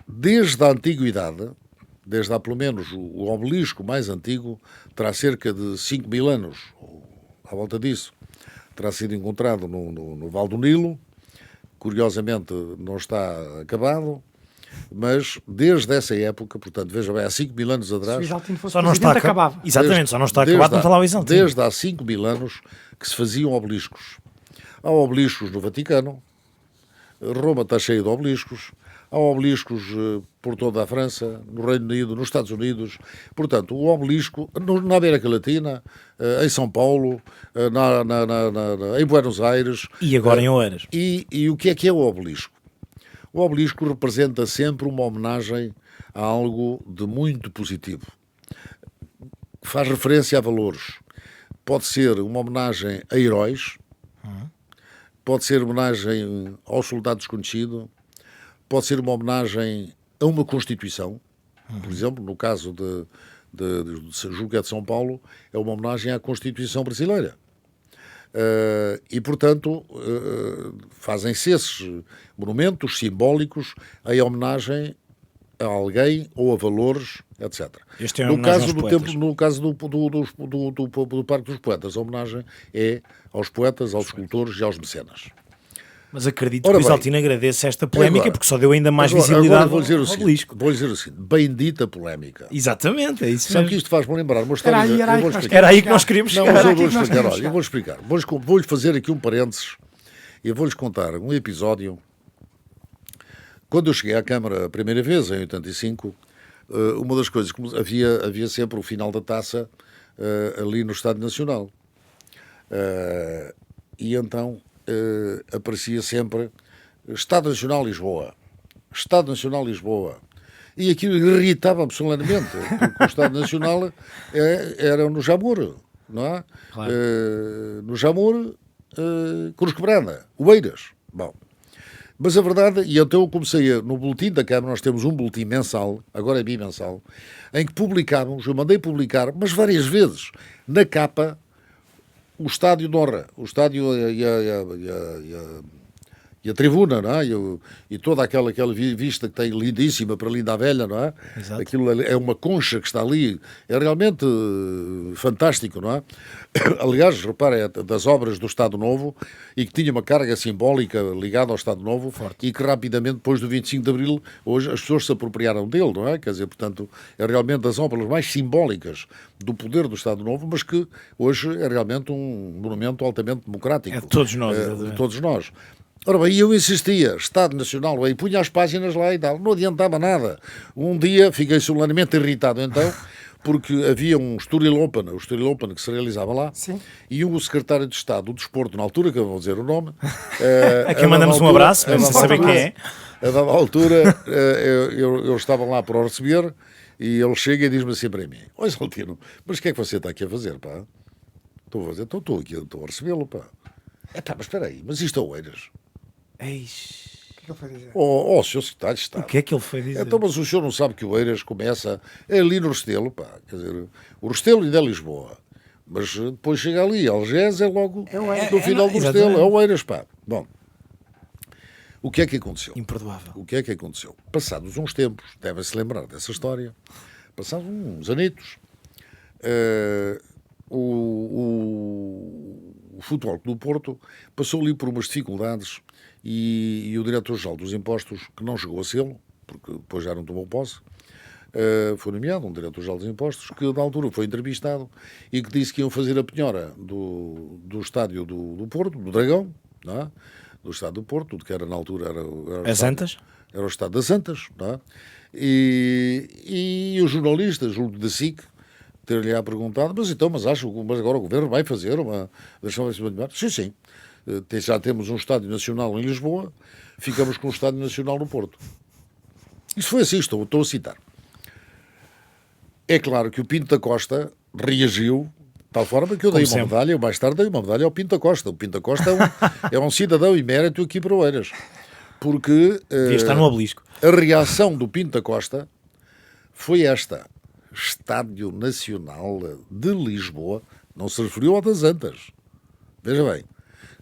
Desde a antiguidade, desde há pelo menos o obelisco mais antigo, terá cerca de 5 mil anos, ou à volta disso, terá sido encontrado no Val do Nilo. Curiosamente não está acabado, mas desde essa época, portanto, veja bem, há 5 mil anos Se o atrás, Isaltino fosse Só não presidente, está acabava. Exatamente, só não está desde acabado, não há- está lá o Isaltino. Desde há 5 mil anos que se faziam obeliscos. Há obeliscos no Vaticano, Roma está cheia de obeliscos, há obeliscos por toda a França, no Reino Unido, nos Estados Unidos. Portanto, o obelisco na América Latina, em São Paulo, em Buenos Aires. E agora em Oeiras. E o que é o obelisco? O obelisco representa sempre uma homenagem a algo de muito positivo. Faz referência a valores. Pode ser uma homenagem a heróis, pode ser homenagem ao soldado desconhecido, pode ser uma homenagem a uma Constituição. Por exemplo, no caso julgo que é de São Paulo, é uma homenagem à Constituição brasileira. E, portanto, fazem-se esses monumentos simbólicos em homenagem a alguém ou a valores, etc. Este é no caso do tempo, no caso do Parque dos Poetas, a homenagem é aos poetas, aos escultores e aos mecenas. Mas acredito que o Isaltino agradece esta polémica, porque só deu ainda mais visibilidade ao obelisco. Vou dizer assim, bem-dita polémica. Exatamente, é isso Sabe mesmo. que isto faz-me lembrar uma história... Era aí que nós queríamos Não, chegar. mas eu vou explicar, olha, eu vou explicar. Vou-lhe fazer aqui um parênteses e vou-lhes contar um episódio. Quando eu cheguei à Câmara a primeira vez, em 85, uma das coisas que havia sempre o final da taça ali no Estádio Nacional. E então aparecia sempre Estádio Nacional Lisboa. Estádio Nacional Lisboa. E aquilo irritava-me solenemente, porque o Estádio Nacional era no Jamor, não é? Claro. No Jamor, Cruz Quebrada, Oeiras. Bom. Mas a verdade, e então eu comecei no boletim da Câmara, nós temos um boletim mensal, agora é bimensal, em que publicávamos, eu mandei publicar, mas várias vezes, na capa, o estádio de honra, o estádio e a tribuna, não é? E toda aquela vista que tem lindíssima para Linda a Velha, não é? Exato. Aquilo é uma concha que está ali, é realmente fantástico, não é? Aliás, repare, é das obras do Estado Novo e que tinha uma carga simbólica ligada ao Estado Novo. Forte. E que rapidamente, depois do 25 de Abril, hoje as pessoas se apropriaram dele, não é? Quer dizer, portanto, é realmente das obras mais simbólicas do poder do Estado Novo, mas que hoje é realmente um monumento altamente democrático. É de todos nós. De todos nós. Ora bem, eu insistia, Estado Nacional, e punha as páginas lá e tal, não adiantava nada. Um dia fiquei solenemente irritado, então, porque havia um Estoril Open que se realizava lá. Sim. E o secretário de Estado do Desporto, na altura, que eu vou dizer o nome... Aqui mandamos um abraço, mas sem saber quem é. A dada altura, eu estava lá para o receber, e ele chega e diz-me assim para mim, ó Isaltino, mas o que é que você está aqui a fazer, pá? Estou aqui, estou a recebê-lo, pá. Pá, mas espera aí, mas isto é Oeiras. Eis. O que ele foi dizer? Sr. Secretário de Estado. O que é que ele foi dizer? Então, mas o senhor não sabe que o Oeiras começa ali no Restelo, pá. Quer dizer, o Restelo ainda é Lisboa. Mas depois chega ali, Algés é logo no final do Restelo, é o Oeiras, pá. Bom, o que é que aconteceu? Imperdoável. O que é que aconteceu? Passados uns tempos, devem-se lembrar dessa história, passados uns anitos, o Futebol Clube do Porto passou ali por umas dificuldades e o diretor-geral dos impostos, que não chegou a sê-lo, porque depois já não tomou posse, foi nomeado um diretor-geral dos impostos, que na altura foi entrevistado e que disse que iam fazer a penhora do estádio do Porto, do Dragão, não é? Do estádio do Porto, que era na altura... Era As Antas? Era o estádio das Antas, não é? E os jornalistas, julgo da SIC, ter-lhe perguntado, mas agora o Governo vai fazer uma... Sim. Já temos um Estádio Nacional em Lisboa, ficamos com um Estádio Nacional no Porto. Isso foi assim, estou a citar. É claro que o Pinto da Costa reagiu de tal forma que eu dei uma medalha, eu mais tarde dei uma medalha ao Pinto da Costa. O Pinto da Costa é um cidadão emérito aqui para Oeiras. Porque devia estar no obelisco. A reação do Pinto da Costa foi esta. Estádio Nacional de Lisboa, não se referiu ao das Antas. Veja bem,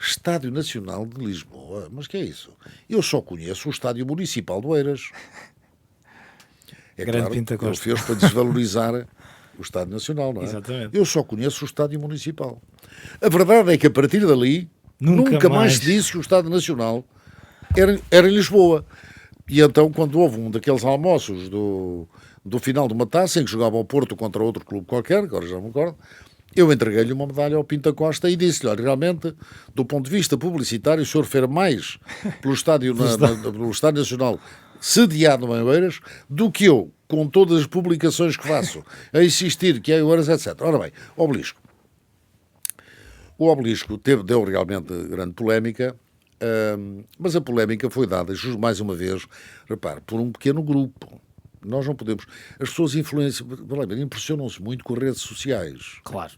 Estádio Nacional de Lisboa, mas que é isso? Eu só conheço o Estádio Municipal de Oeiras. É Grande claro, Pinto da Costa. ele fez para desvalorizar o Estádio Nacional, não é? Exatamente. Eu só conheço o Estádio Municipal. A verdade é que a partir dali nunca mais se disse que o Estádio Nacional era em Lisboa. E então, quando houve um daqueles almoços do final de uma taça, em que jogava o Porto contra outro clube qualquer, agora já não me recordo, eu entreguei-lhe uma medalha ao Pinto da Costa e disse-lhe, olha, realmente, do ponto de vista publicitário, o senhor fez mais pelo Estádio Nacional sediado em Oeiras do que eu, com todas as publicações que faço, a insistir que é Oeiras, etc. Ora bem, Obelisco. O Obelisco deu realmente grande polémica, mas a polémica foi dada, mais uma vez, repare, por um pequeno grupo. Nós não podemos... As pessoas impressionam-se muito com as redes sociais. Claro.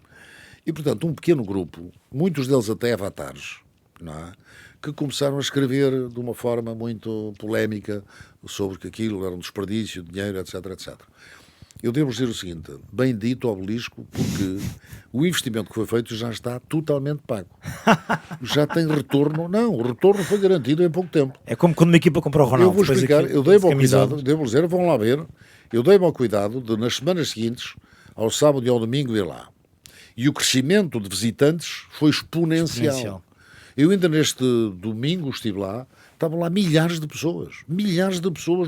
E, portanto, um pequeno grupo, muitos deles até avatares, não é? Que começaram a escrever de uma forma muito polémica sobre que aquilo era um desperdício de dinheiro, etc, etc. Eu devo dizer o seguinte, bem dito ao Obelisco, porque o investimento que foi feito já está totalmente pago. Já tem retorno. Não, o retorno foi garantido em pouco tempo. É como quando uma equipa comprou o Ronaldo. Eu vou explicar, eu dei-me ao cuidado, devo dizer, vão lá ver, eu dei-me ao cuidado de, nas semanas seguintes, ao sábado e ao domingo, ir lá. E o crescimento de visitantes foi exponencial. Eu ainda neste domingo estive lá, estavam lá milhares de pessoas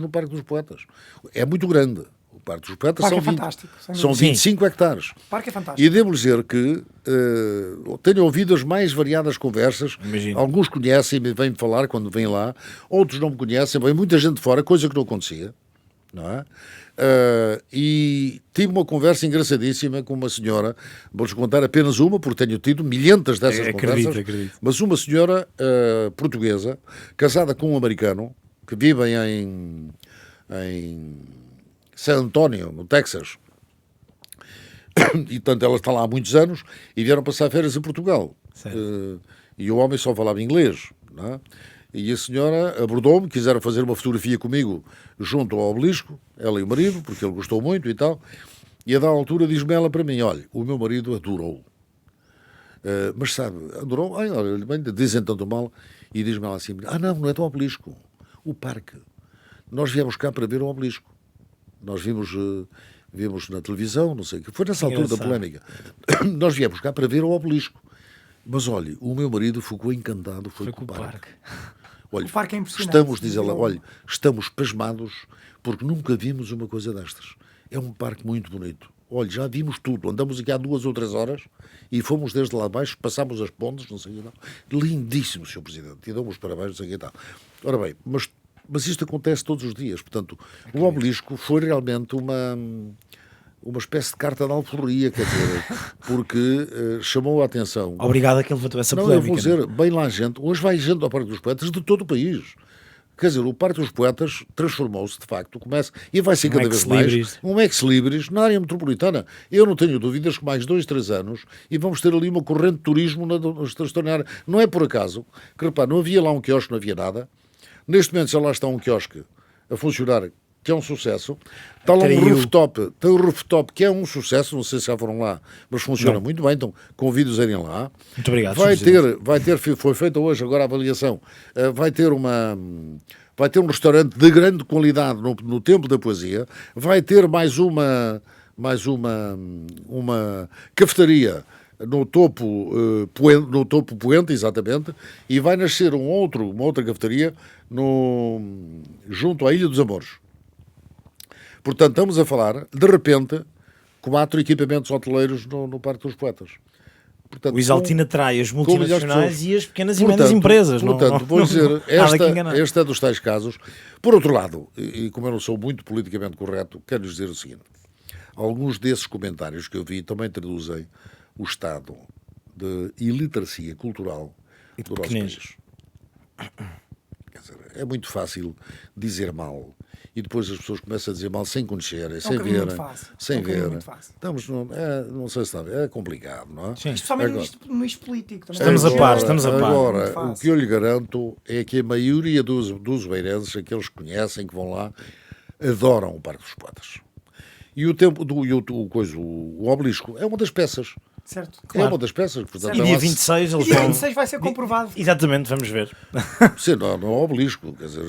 no Parque dos Poetas. É muito grande. O Parque dos Poetas são 25 hectares. O parque é fantástico. E devo dizer que tenho ouvido as mais variadas conversas. Imagino. Alguns conhecem e vêm-me falar quando vêm lá, outros não me conhecem, vem muita gente de fora, coisa que não acontecia. Não é? E tive uma conversa engraçadíssima com uma senhora, vou-vos contar apenas uma, porque tenho tido milhentas dessas conversas, acredito. mas uma senhora portuguesa, casada com um americano, que vive em San Antonio, no Texas, e portanto ela está lá há muitos anos, e vieram passar férias em Portugal. E o homem só falava inglês, não é? E a senhora abordou-me, quiseram fazer uma fotografia comigo junto ao Obelisco, ela e o marido, porque ele gostou muito e tal, e a da altura diz-me ela para mim, olha, o meu marido adorou. Mas sabe, adorou, dizem tanto mal, e diz-me ela assim, não é do Obelisco, o parque. Nós viemos cá para ver o Obelisco. Nós vimos na televisão, não sei o que, foi nessa altura da polémica. Nós viemos cá para ver o Obelisco. Mas olha, o meu marido ficou encantado, foi com o parque. Olha, o parque é impressionante. Diz ela, olha, estamos pasmados porque nunca vimos uma coisa destas. É um parque muito bonito. Olha, já vimos tudo. Andamos aqui há 2 ou 3 horas e fomos desde lá abaixo, passámos as pontes, não sei o que tal. Lindíssimo, Sr. Presidente. E damos os parabéns, não sei o que tal. Ora bem, mas isto acontece todos os dias. Portanto, o Obelisco foi realmente uma espécie de carta de alforria, quer dizer, porque chamou a atenção. Obrigado a que ele levantou essa polémica. Eu vou dizer, bem lá gente, hoje vai gente ao Parque dos Poetas de todo o país. Quer dizer, o Parque dos Poetas transformou-se, de facto, e vai ser cada vez mais um ex-libris na área metropolitana. Eu não tenho dúvidas que mais 2, 3 anos e vamos ter ali uma corrente de turismo extraordinária. Não é por acaso que, repare, não havia lá um quiosque, não havia nada. Neste momento já lá está um quiosque a funcionar, que é um sucesso. Está lá um rooftop, tem o rooftop que é um sucesso, não sei se já foram lá, mas funciona muito bem, então convido-os a irem lá. Muito obrigado. Foi feita hoje agora a avaliação, vai ter um restaurante de grande qualidade no Templo da Poesia, vai ter mais uma cafetaria no topo poente, exatamente, e vai nascer uma outra cafetaria junto à Ilha dos Amores. Portanto, estamos a falar, de repente, 4 equipamentos hoteleiros no Parque dos Poetas. Portanto, o Isaltino atrai as multinacionais e as pequenas e médias empresas. Portanto, vou dizer, este é dos tais casos. Por outro lado, e como eu não sou muito politicamente correto, quero dizer o seguinte. Alguns desses comentários que eu vi também traduzem o estado de iliteracia cultural do nosso país. Quer dizer, é muito fácil dizer mal e depois as pessoas começam a dizer mal sem conhecerem, sem verem. Estamos, não sei se é complicado, não é? Sim. Especialmente no isto político. Estamos a par. Agora, o que eu lhe garanto é que a maioria dos beirenses, aqueles que conhecem, que vão lá, adoram o Parque dos Poetas. E o Obelisco é uma das peças. Certo. É uma das peças. Portanto, e dia 26 eles vão... Dia 26 vai ser comprovado. Exatamente, vamos ver. Sim, não é o Obelisco. Quer dizer,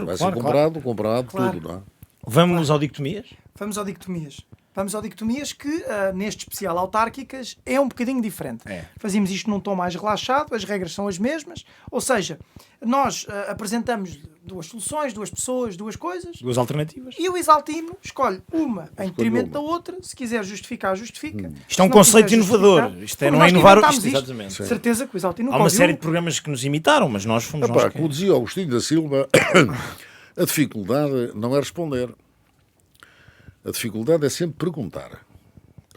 vai ser comprado tudo, não é? Vamos ao Dicotomias? Vamos ao Dicotomias que, neste especial autárquicas, é um bocadinho diferente. Fazíamos isto num tom mais relaxado, as regras são as mesmas, ou seja, nós apresentamos 2 soluções, 2 pessoas, 2 coisas. 2 alternativas. E o Isaltino escolhe uma em detrimento da outra, se quiser justificar, justifica. Isto é um conceito inovador. Isto não é inovar. Exatamente. Certeza que o Isaltino há uma série de programas que nos imitaram, mas nós fomos nós. Como dizia Agostinho da Silva, A dificuldade não é responder. A dificuldade é sempre perguntar.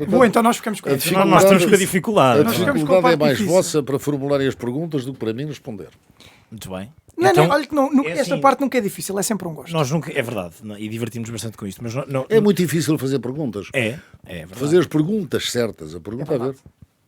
Bom, então nós ficamos com A isso. dificuldade- Nós estamos com a dificuldade. A Nós ficamos com a dificuldade é parte mais difícil. vossa para formularem as perguntas do que para mim responder. Muito bem. Não, Então, olha que é esta assim, parte nunca é difícil, é sempre um gosto. nós nunca, é verdade, e divertimos bastante com isto, mas não, É muito difícil fazer perguntas. é verdade. Fazer as perguntas certas. A pergunta a ver.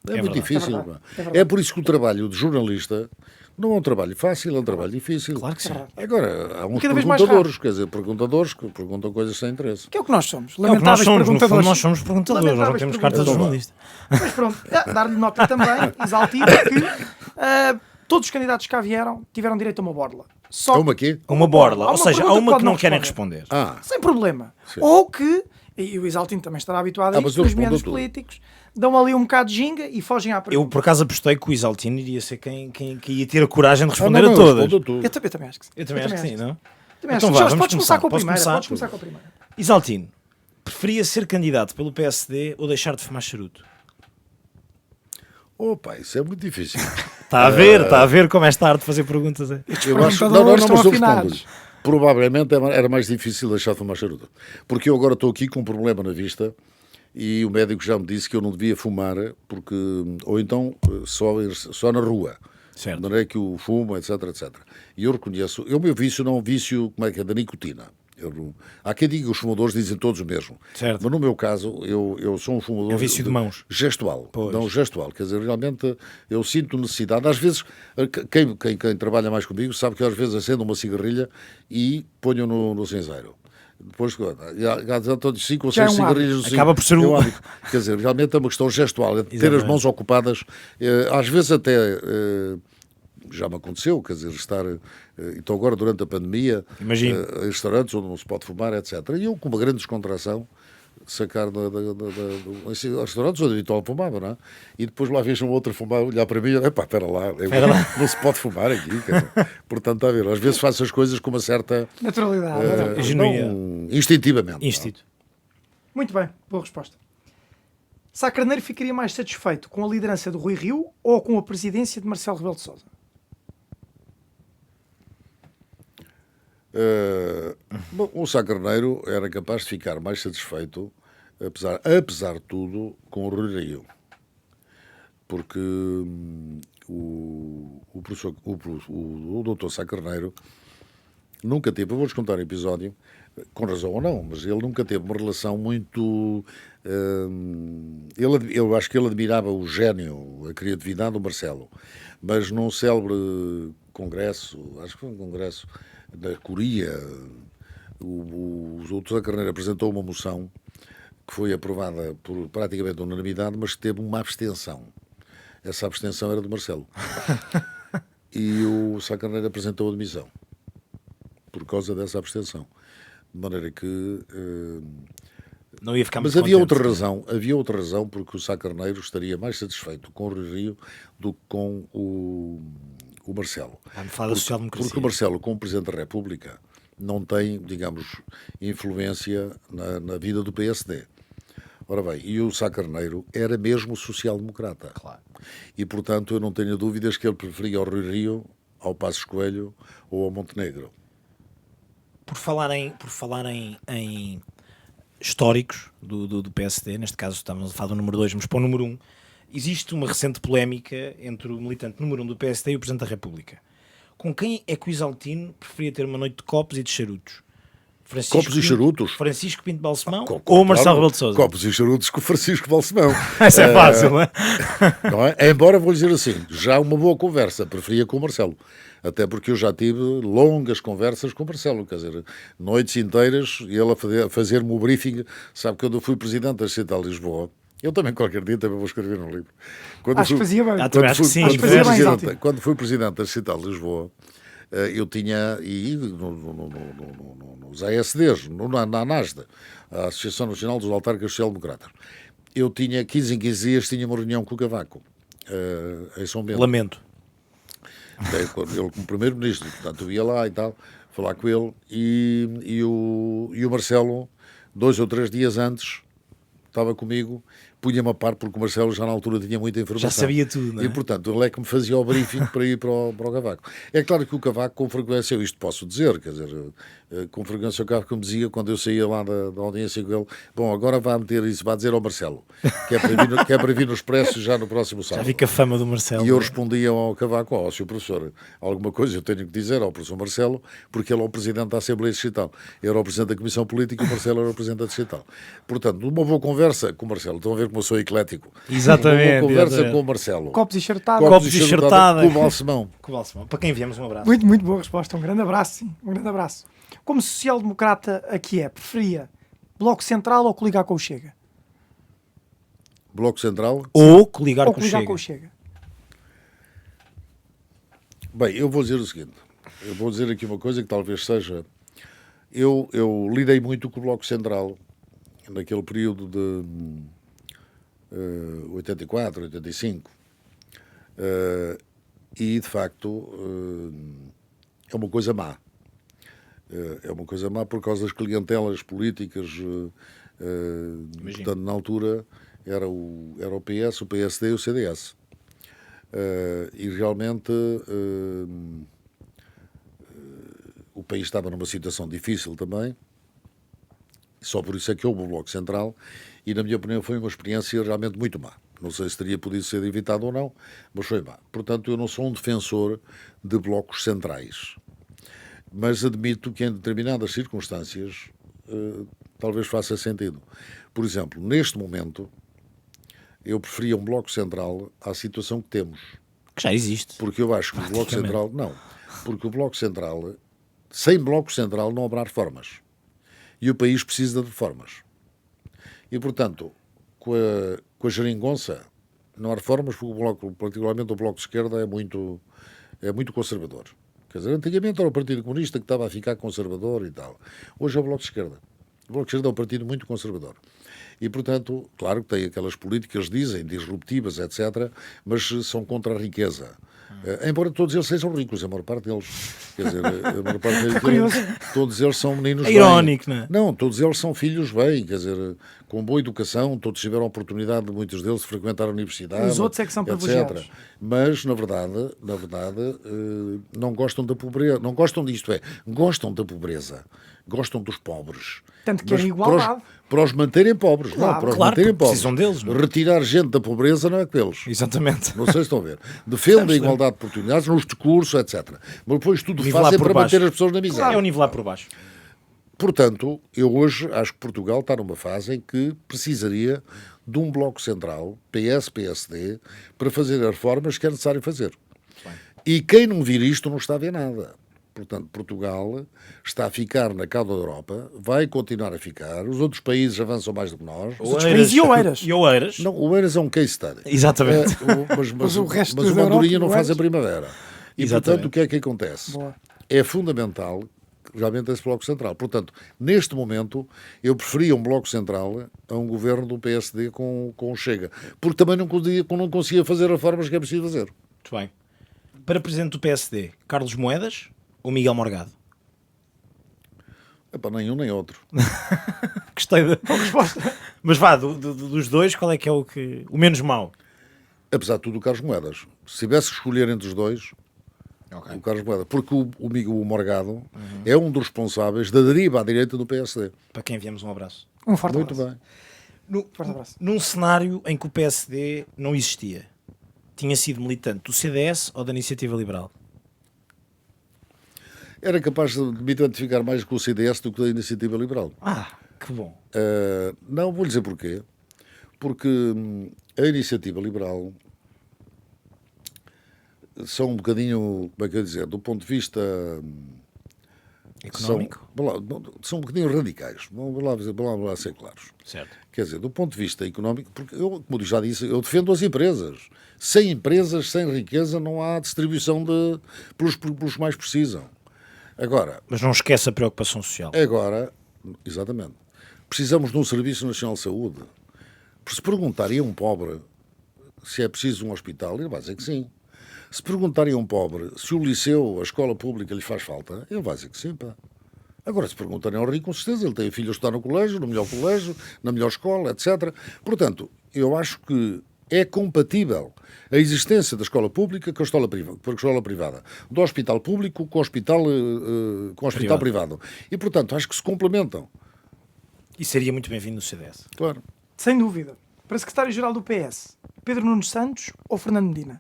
É muito verdade. difícil. É verdade. pá. É verdade. É por isso que o trabalho de jornalista não é um trabalho fácil, é um trabalho difícil. Claro que sim. Agora, há uns cada vez mais perguntadores, quer dizer, perguntadores que perguntam coisas sem interesse. Que é o que nós somos. É o que nós Lamentáveis somos, no fundo, perguntadores. nós somos perguntadores, nós não Lamentáveis temos carta de perguntadores. jornalista. Mas pronto, dar-lhe nota também, exaltiva, que todos os candidatos que cá vieram tiveram direito a uma borla. Só Uma aqui? Uma borla, Há ou seja, há pergunta uma pode que não querem responder. sem problema. Ou que, e o Isaltino também estará habituado a mas isto, eu nos respondo meandros tudo. políticos, dão ali um bocado de ginga e fogem à Eu, pergunta. por acaso, apostei que o Isaltino iria ser quem ia ter a coragem de Ah, responder não, a eu todas. respondo a tudo. Eu também acho que sim. Eu também acho que sim, não? Também Então acho que vá, sim. vamos Podes começar com a Posso primeira. começar? Podes começar com a primeira. Isaltino, preferia ser candidato pelo PSD ou deixar de fumar charuto? Opa, isso é muito difícil. Está a ver como é arte de fazer perguntas. É? Eu acho, perguntadores não, estão mas eu afinados. respondo. Provavelmente era mais difícil deixar de fumar charuto. Porque eu agora estou aqui com um problema na vista e o médico já me disse que eu não devia fumar, porque, ou então só na rua. Certo. De maneira que o fumo, etc, etc. E eu reconheço, o meu vício não é um vício, como é que é, da nicotina. Há quem diga que os fumadores dizem todos o mesmo. Certo. Mas no meu caso, eu sou um fumador... É um vício de mãos. Gestual. Pois. Não, gestual. Quer dizer, realmente eu sinto necessidade. Às vezes, quem trabalha mais comigo sabe que às vezes acendo uma cigarrilha e ponho no cinzeiro. Depois, há todos 5 ou Já é 6 um hábito. cigarrilhos. Acaba por ser é um- hábito. Quer dizer, realmente é uma questão gestual. É ter as Exatamente. mãos ocupadas. Às vezes até... já me aconteceu, quer dizer, estar. Então, agora, durante a pandemia, Imagino. em restaurantes onde não se pode fumar, etc. E eu, com uma grande descontração, sacar em restaurantes onde habitual fumava, não é? E depois lá vejo um outro fumar, olhar para mim e epá, espera lá, não se pode fumar aqui. Quer dizer. Portanto, está a ver, às vezes faço as coisas com uma certa. Naturalidade. Genuína. Instintivamente. Instinto. Muito bem, boa resposta. Sá Carneiro ficaria mais satisfeito com a liderança do Rui Rio ou com a presidência de Marcelo Rebelo de Sousa? Bom, o Sá Carneiro era capaz de ficar mais satisfeito, apesar de tudo, com o Rui Rio. Porque o doutor Sá Carneiro nunca teve, eu vou-vos contar um episódio, com razão ou não, mas ele nunca teve uma relação muito... eu acho que ele admirava o gênio, a criatividade do Marcelo, mas num célebre congresso, acho que foi um congresso da Coreia, o doutor Sá Carneiro apresentou uma moção que foi aprovada por praticamente unanimidade, mas que teve uma abstenção. Essa abstenção era do Marcelo. E o Sá Carneiro apresentou a demissão por causa dessa abstenção. De maneira que... Não ia ficar mas muito havia contente. outra razão porque o Sá Carneiro estaria mais satisfeito com o Rui Rio do que com o Marcelo. Vamos falar da social-democracia. Porque o Marcelo, como Presidente da República, não tem, digamos, influência na vida do PSD. Ora bem, e o Sá Carneiro era mesmo social-democrata. Claro. E, portanto, eu não tenho dúvidas que ele preferia ao Rui Rio, ao Passos Coelho ou ao Montenegro. Por falar em históricos do PSD, neste caso estamos a falar do número 2, mas para o número 1, existe uma recente polémica entre o militante número 1 do PSD e o Presidente da República. Com quem é que o Isaltino preferia ter uma noite de copos e de charutos? Copos e charutos? Francisco Pinto Balsemão ou Marcelo Rebelo de Sousa? Copos e charutos com o Francisco Balsemão. Isso é fácil, não é? Não é? Embora, vou dizer assim, já uma boa conversa, preferia com o Marcelo. Até porque eu já tive longas conversas com o Marcelo, quer dizer, noites inteiras, e ele a fazer-me o briefing. Sabe, quando eu fui presidente da cidade de Lisboa, eu também qualquer dia também vou escrever um livro. Acho que fazia bem. também acho que sim. Acho que fazia bem, presidente, Isaltino. quando fui presidente da cidade de Lisboa, eu tinha, e nos ASDs, na ANASDA, a Associação Nacional dos Autarcas Social-Democratas, eu tinha, 15 em 15 dias, tinha uma reunião com o Cavaco, em São Bento. Lamento. Ele como primeiro-ministro, portanto eu ia lá e tal, falar com ele, e o Marcelo, 2 ou 3 dias antes, estava comigo, punha-me a par, porque o Marcelo já na altura tinha muita informação. Já sabia tudo, não é? E, portanto, ele é que me fazia o briefing para ir para o Cavaco. É claro que o Cavaco, com frequência, eu isto posso dizer, quer dizer, com frequência ao carro que me dizia, quando eu saía lá da audiência com ele, bom, agora vai meter isso, vai dizer ao Marcelo, que é para vir no Expresso já no próximo sábado. Já vi que a fama do Marcelo. E eu respondia ao Cavaco, ó, Sr. Professor, alguma coisa eu tenho que dizer ao Professor Marcelo, porque ele é o Presidente da Assembleia Distrital. Eu era o Presidente da Comissão Política e o Marcelo era o Presidente da Distrital. Portanto, numa boa conversa com o Marcelo, estão a ver como eu sou eclético. Exatamente. Uma boa conversa exatamente. com o Marcelo. Copos enxertados. Copos enxertada. Com o Balsemão. Com o Balsemão. Para quem enviamos um abraço. Muito, muito boa resposta. Um grande abraço, sim. Um grande abraço. Como social-democrata aqui é, preferia Bloco Central ou coligar com o Chega? Bloco Central. Ou coligar, Ou com, coligar o com o Chega. Chega? Bem, eu vou dizer o seguinte. Eu vou dizer aqui uma coisa que talvez seja... Eu lidei muito com o Bloco Central naquele período de 84, 85. E, de facto, é uma coisa má. É uma coisa má por causa das clientelas políticas. Portanto, na altura era o PS, o PSD e o CDS. E realmente o país estava numa situação difícil também. Só por isso é que houve o Bloco Central e, na minha opinião, foi uma experiência realmente muito má. Não sei se teria podido ser evitado ou não, mas foi má. Portanto, eu não sou um defensor de blocos centrais. Mas admito que em determinadas circunstâncias talvez faça sentido. Por exemplo, neste momento, eu preferia um Bloco Central à situação que temos. Que já existe. Porque eu acho que o Bloco Central... Não, porque o Bloco Central... Sem Bloco Central não haverá reformas. E o país precisa de reformas. E, portanto, com a geringonça, não há reformas, porque o Bloco, particularmente o Bloco de Esquerda, é muito conservador. Quer dizer, antigamente era o Partido Comunista que estava a ficar conservador e tal. Hoje é o Bloco de Esquerda. O Bloco de Esquerda é um partido muito conservador. E, portanto, claro que tem aquelas políticas, dizem, disruptivas, etc., mas são contra a riqueza. Embora todos eles sejam ricos, a maior parte deles. Quer dizer, a maior parte deles, todos eles são meninos bem. Irónico, não é? Não, todos eles são filhos bem, quer dizer, com boa educação, todos tiveram a oportunidade, muitos deles, de frequentar a universidade. Os outros é que são etc. privilegiados. Mas, na verdade, não gostam da pobreza. Não gostam disto, gostam da pobreza. Gostam dos pobres. Tanto que querem igualdade. Para os manterem pobres. Claro, não, para os claro, manterem porque pobres. precisam deles, não é? Retirar gente da pobreza não é deles. Exatamente. Não sei se estão a ver. Defende a igualdade de oportunidades nos discursos, etc. Mas depois tudo Nivelar fazem por para baixo. manter as pessoas na miséria. É o nivelar por baixo. Portanto, eu hoje acho que Portugal está numa fase em que precisaria de um bloco central, PS-PSD, para fazer as reformas que é necessário fazer. E quem não vir isto não está a ver nada. Portanto, Portugal está a ficar na cauda da Europa, vai continuar a ficar, os outros países avançam mais do que nós. Os outros países e Oeiras. E Oeiras. Não, o Oeiras é um case study. Exatamente. Mas o resto uma da andorinha Europa, não faz a Oeiras. primavera. E, Exatamente. portanto, o que é que acontece? Boa. É fundamental, realmente, esse Bloco Central. Portanto, neste momento, eu preferia um Bloco Central a um governo do PSD com o Chega. Porque também não conseguia fazer as reformas que é preciso fazer. Muito bem. Para presidente do PSD, Carlos Moedas ou Miguel Morgado? Epá, nenhum nem outro. Gostei da resposta. Mas vá, dos dois, qual é que é o menos mau? Apesar de tudo, o Carlos Moedas. Se tivesse que escolher entre os dois, o Carlos Moedas. Porque o Morgado é um dos responsáveis da deriva à direita do PSD. Para quem enviamos um abraço. Um forte Muito abraço. bem. Forte abraço. Num cenário em que o PSD não existia, tinha sido militante do CDS ou da Iniciativa Liberal? Era capaz de me identificar mais com o CDS do que da Iniciativa Liberal. Ah, que bom. Não, vou dizer porquê. Porque a Iniciativa Liberal são um bocadinho, como é que eu ia dizer, do ponto de vista Económico? São um bocadinho radicais. Vamos lá ser claros. Certo. Quer dizer, do ponto de vista económico, porque eu, como já disse, eu defendo as empresas. Sem empresas, sem riqueza, não há distribuição pelos que mais precisam. Agora, Mas não esquece a preocupação social. exatamente, precisamos de um Serviço Nacional de Saúde. Se perguntarem a um pobre se é preciso um hospital, ele vai dizer que sim. Se perguntarem a um pobre se o liceu, a escola pública, lhe faz falta, ele vai dizer que sim, pá. Agora, se perguntarem ao rico, com certeza, ele tem filhos que estão no colégio, no melhor colégio, na melhor escola, etc. Portanto, eu acho que É compatível a existência da escola pública com a escola privada, do hospital público com o hospital privado. E, portanto, acho que se complementam. E seria muito bem-vindo no CDS. Claro. Sem dúvida. Para secretário-geral do PS, Pedro Nunes Santos ou Fernando Medina?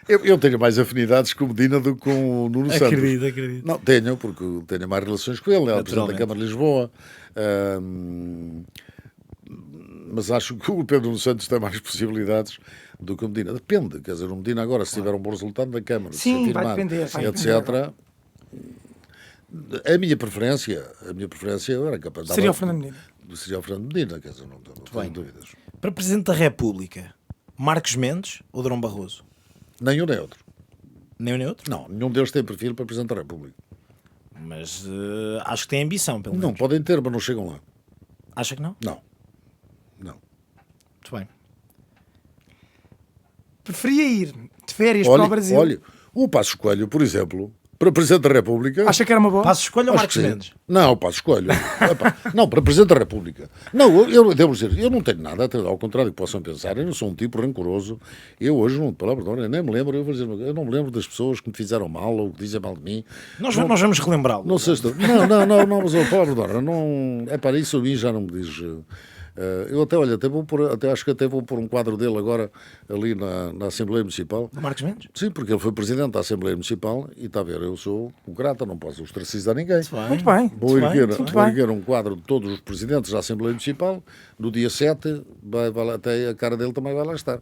Eu tenho mais afinidades com o Medina do que com o Nuno Santos. Acredito. Não, porque tenho mais relações com ele, é o Presidente da Câmara de Lisboa. Mas acho que o Pedro Nuno Santos tem mais possibilidades do que o Medina. Depende, quer dizer, o Medina agora, se tiver um bom resultado da Câmara, Sim, se vai afirmar, depender, etc. A minha preferência eu era capaz de... Seria o Fernando Medina. Seria o Fernando Medina, quer dizer, não tenho dúvidas. Para Presidente da República, Marcos Mendes ou Durão Barroso? Nenhum nem outro. Nem um nem outro? Não, nenhum deles tem perfil para Presidente da República. Mas acho que tem ambição, pelo Não, menos. podem ter, mas não chegam lá. Acha que não? Não. Muito bem. Preferia ir de férias para o Brasil? Olha, o Passos Coelho, por exemplo, para Presidente da República... Acha que era uma boa? Passo escolha ou Acho Marcos que sim. Mendes? Não, Passos Coelho. Epá, não, para Presidente da República. Não, eu devo dizer, eu não tenho nada, ao contrário do que possam pensar, eu não sou um tipo rancoroso. Eu hoje, palavra de honra, nem me lembro, eu não me lembro das pessoas que me fizeram mal ou que dizem mal de mim. Nós vamos relembrá-lo. Não sei se... Não, mas a palavra de honra, não... É para isso a mim já não me diz... eu acho que até vou pôr um quadro dele agora ali na Assembleia Municipal. Do Marcos Mendes? Sim, porque ele foi Presidente da Assembleia Municipal e está a ver, eu sou o grata, não posso ostracizar ninguém. Muito bem. Vou Muito bem. erguer um quadro de todos os Presidentes da Assembleia Municipal, no dia 7, vai lá, até a cara dele também vai lá estar.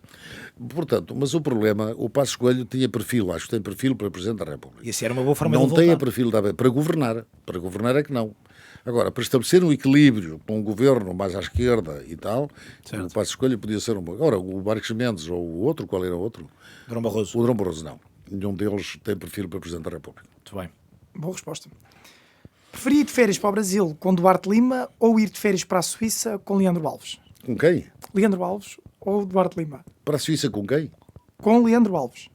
Portanto, mas o problema, o Passos Coelho tinha perfil, acho que tem perfil para Presidente da República. E assim era uma boa forma de Não voltar. tem a perfil para governar é que não. Agora, para estabelecer um equilíbrio com um governo mais à esquerda e tal, Certo. o Passos Coelho podia ser um bom. Agora, o Marcos Mendes ou o outro, qual era o outro? Durão Barroso. O Durão Barroso, não. Nenhum deles tem perfil para Presidente da República. Muito bem. Boa resposta. Preferia ir de férias para o Brasil com Duarte Lima ou ir de férias para a Suíça com Leandro Alves? Com quem? Leandro Alves ou Duarte Lima? Para a Suíça com quem? Com Leandro Alves.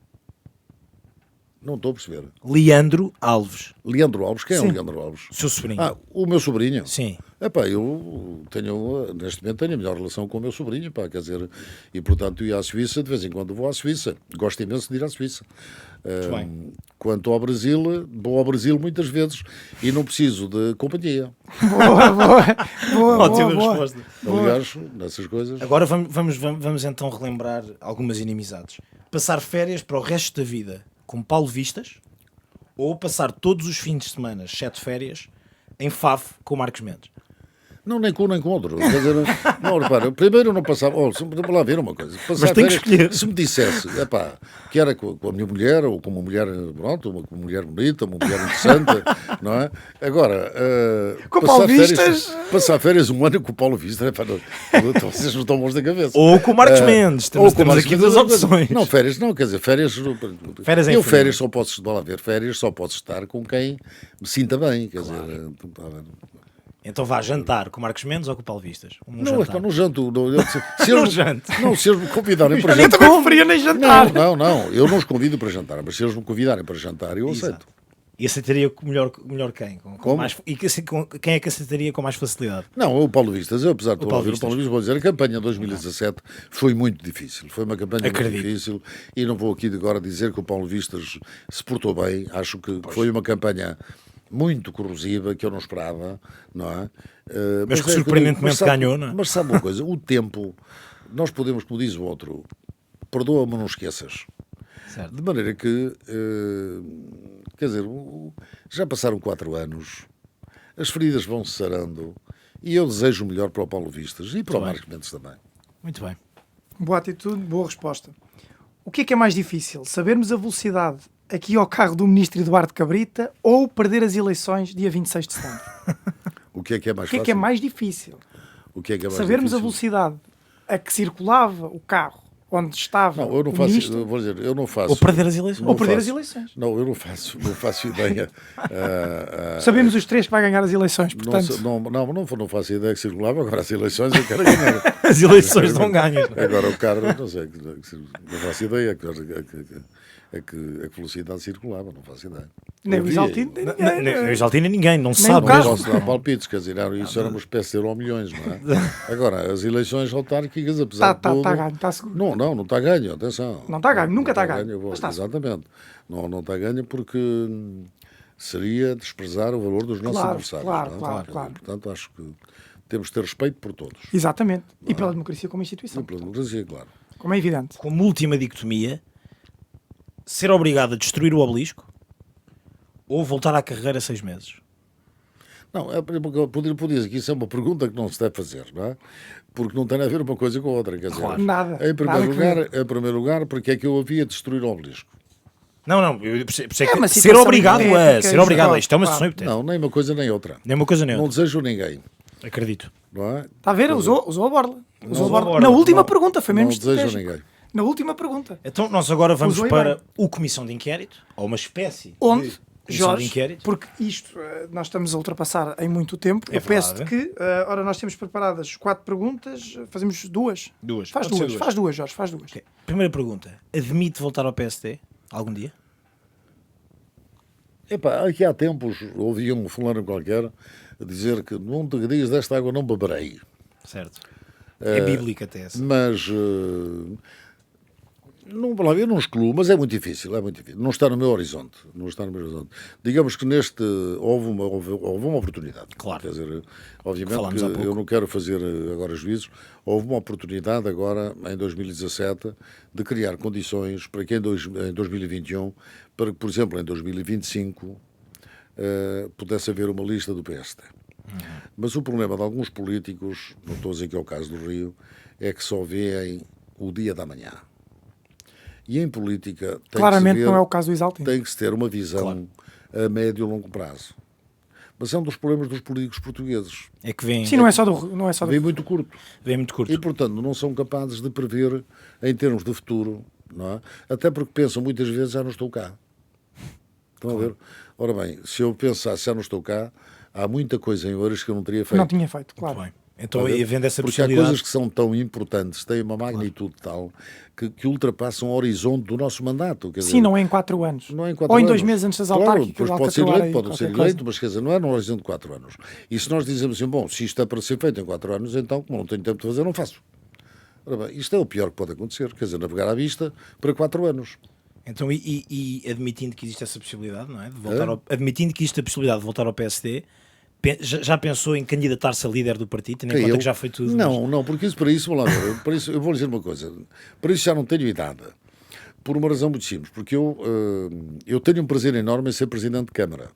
Não estou a perceber. Leandro Alves. Leandro Alves? Quem é Sim. o Leandro Alves? Seu sobrinho. O meu sobrinho? Sim. Epá, eu neste momento tenho a melhor relação com o meu sobrinho, pá, quer dizer, e portanto ia à Suíça, de vez em quando vou à Suíça, gosto imenso de ir à Suíça. bem. Quanto ao Brasil, vou ao Brasil muitas vezes e não preciso de companhia. Boa. Ótima resposta. Aliás, nessas coisas... Agora vamos então relembrar algumas inimizades. Passar férias para o resto da vida com Paulo Vistas ou passar todos os fins de semana, 7 férias, em Faf com Marcos Mendes? Não, nem com outro. Quer dizer, não, repara, primeiro eu não passava. Vamos lá ver uma coisa. Mas tem que escolher. Se me dissesse, que era com a minha mulher, ou com uma mulher, pronto, uma mulher bonita, uma mulher interessante, não é? Agora, Com o Paulo Vistas? Passar férias um ano com o Paulo Vistas, vocês não estão bons da cabeça. Ou com o Marcos Mendes. Temos Marcos aqui Mendes, duas opções. Não, férias não, quer dizer, férias em família. só posso, vá lá ver, férias só posso estar com quem me sinta bem, quer dizer. Então vá jantar com o Marcos Mendes ou com o Paulo Vistas? Não, é que não janto. Se eles me convidarem para Eu jantar. também preferia nem jantar. Não, eu não os convido para jantar, mas se eles me convidarem para jantar, eu aceito. Exato. E aceitaria melhor quem? Como? Quem é que aceitaria com mais facilidade? Não, o Paulo Vistas, eu apesar de Paulo ouvir o Vistas. Paulo Vistas, vou dizer, a campanha de 2017 foi muito difícil. Foi uma campanha Acredito. muito difícil e não vou aqui agora dizer que o Paulo Vistas se portou bem. Acho que foi uma campanha muito corrosiva, que eu não esperava, não é? Mas que surpreendentemente ganhou, não é? Mas sabe uma coisa, o tempo, nós podemos, como diz o outro, perdoa-me, não esqueças. Certo. De maneira que, quer dizer, já passaram 4 anos, as feridas vão se sarando e eu desejo o melhor para o Paulo Vistas e para o bem. Marcos Mendes também. Muito bem. Boa atitude, boa resposta. O que é mais difícil? Sabermos a velocidade aqui ao carro do ministro Eduardo Cabrita ou perder as eleições dia 26 de setembro? O que é mais O que fácil? é mais difícil? O que é mais Sabermos a difícil? velocidade a que circulava o carro onde estava Não, eu não o faço, ministro, eu vou dizer, eu não faço. Ou perder as eleições. não ou perder faço- as eleições. Não, eu não faço ideia. Sabemos os três que vai ganhar as eleições, Não, portanto... não faço ideia que circulava, agora as eleições eu quero ganhar. As eleições não ganham. Agora o carro, não sei, não faço ideia a que velocidade circulava, não faço ideia. Nem o Ouvia, Isaltino, nem ninguém. Nem o Exaltino ninguém, não se Nem o sabe. carro. Não posso dar palpites, quer dizer, isso era uma espécie de Euromilhões, não é? Agora, as eleições autárquicas, apesar de tudo... Está ganho, está seguro. Não está ganho, atenção. Não está ganho, nunca está está ganho. eu Mas está exatamente. Não está ganho porque seria desprezar o valor dos nossos Claro, adversários. claro, não é? claro, claro. Portanto, acho que temos de ter respeito por todos. Exatamente. E pela democracia como instituição, E pela democracia, claro. como é evidente. Como última dicotomia, ser obrigado a destruir o obelisco ou voltar à carreira 6 meses. Não, podia dizer que isso é uma pergunta que não se deve fazer, não é? Porque não tem a ver uma coisa com a outra. Quer dizer, Nada. Em Nada primeiro lugar, porque é que eu havia de destruir o obelisco? Não, eu percebo É uma que ser situação obrigado a. hipotética, Ser obrigado a. claro, Isto é uma claro. situação hipotética. Não, nem uma coisa nem outra. Nem uma coisa nem Não outra. desejo a ninguém, Acredito. não é? Está a ver? Usou a borla. Usou a borla. borla. Na última Não- pergunta, foi mesmo Não desejo a estratégico. ninguém. Na última pergunta. Então nós agora vamos Usou e para bem. o Comissão de Inquérito, ou uma espécie Onde, de Comissão de Jorge, Inquérito. porque isto nós estamos a ultrapassar em muito tempo, É eu peço-te verdade. que, ora, nós temos preparadas 4 perguntas, fazemos duas. Duas. Faz Pode ser duas, faz duas, Jorge, faz duas. Ok. Primeira pergunta. Admite voltar ao PSD algum dia? Epá, aqui há tempos ouvi um fulano qualquer dizer que num te dias desta água não beberei. Certo. É bíblica até essa. Mas não, eu não excluo, mas é muito difícil, Não está no meu horizonte. Não está no meu horizonte. Digamos que neste houve uma oportunidade. Claro. Quer dizer, obviamente Falámos que há pouco. eu não quero fazer agora juízos. Houve uma oportunidade agora, em 2017, de criar condições para que em 2021, para que, por exemplo, em 2025, pudesse haver uma lista do PSD. Mas o problema de alguns políticos, não estou a dizer que é o caso do Rio, é que só veem o dia da manhã. E em política tem Claramente que se ver, não é o caso do Isaltino. tem que se ter uma visão a médio e longo prazo. Mas é um dos problemas dos políticos portugueses. É que vem, Sim, não é só do... Não é só do... Vem muito curto. vem muito curto. E, portanto, não são capazes de prever em termos de futuro, não é? Até porque pensam muitas vezes, já não estou cá. Estão a ver? Ora bem, se eu pensasse, já não estou cá, há muita coisa em horas que eu não teria feito. Não tinha feito, claro. Muito bem. Então, Está a ver? havendo essa Porque há possibilidade... coisas que são tão importantes, têm uma magnitude tal, que ultrapassam o horizonte do nosso mandato. Quer Sim, dizer, não é em 4 anos. não é em 4 Ou em anos. 2 meses antes das Claro, autárquicas. depois pode ser alcatroar eleito, aí pode não ser qualquer eleito, coisa. mas quer dizer, não é num horizonte de 4 anos. E se nós dizemos assim, bom, se isto é para ser feito em 4 anos, então, como não tenho tempo de fazer, não faço. Ora bem, isto é o pior que pode acontecer, quer dizer, navegar à vista para 4 anos. Então, e admitindo que existe essa possibilidade, não é? De voltar admitindo que existe a possibilidade de voltar ao PSD, já pensou em candidatar-se a líder do partido, tendo em conta que já foi tudo... Não, porque isso, para isso, vamos lá ver, para isso, eu vou dizer uma coisa, para isso já não tenho idade. Por uma razão muito simples, porque eu tenho um prazer enorme em ser Presidente de Câmara.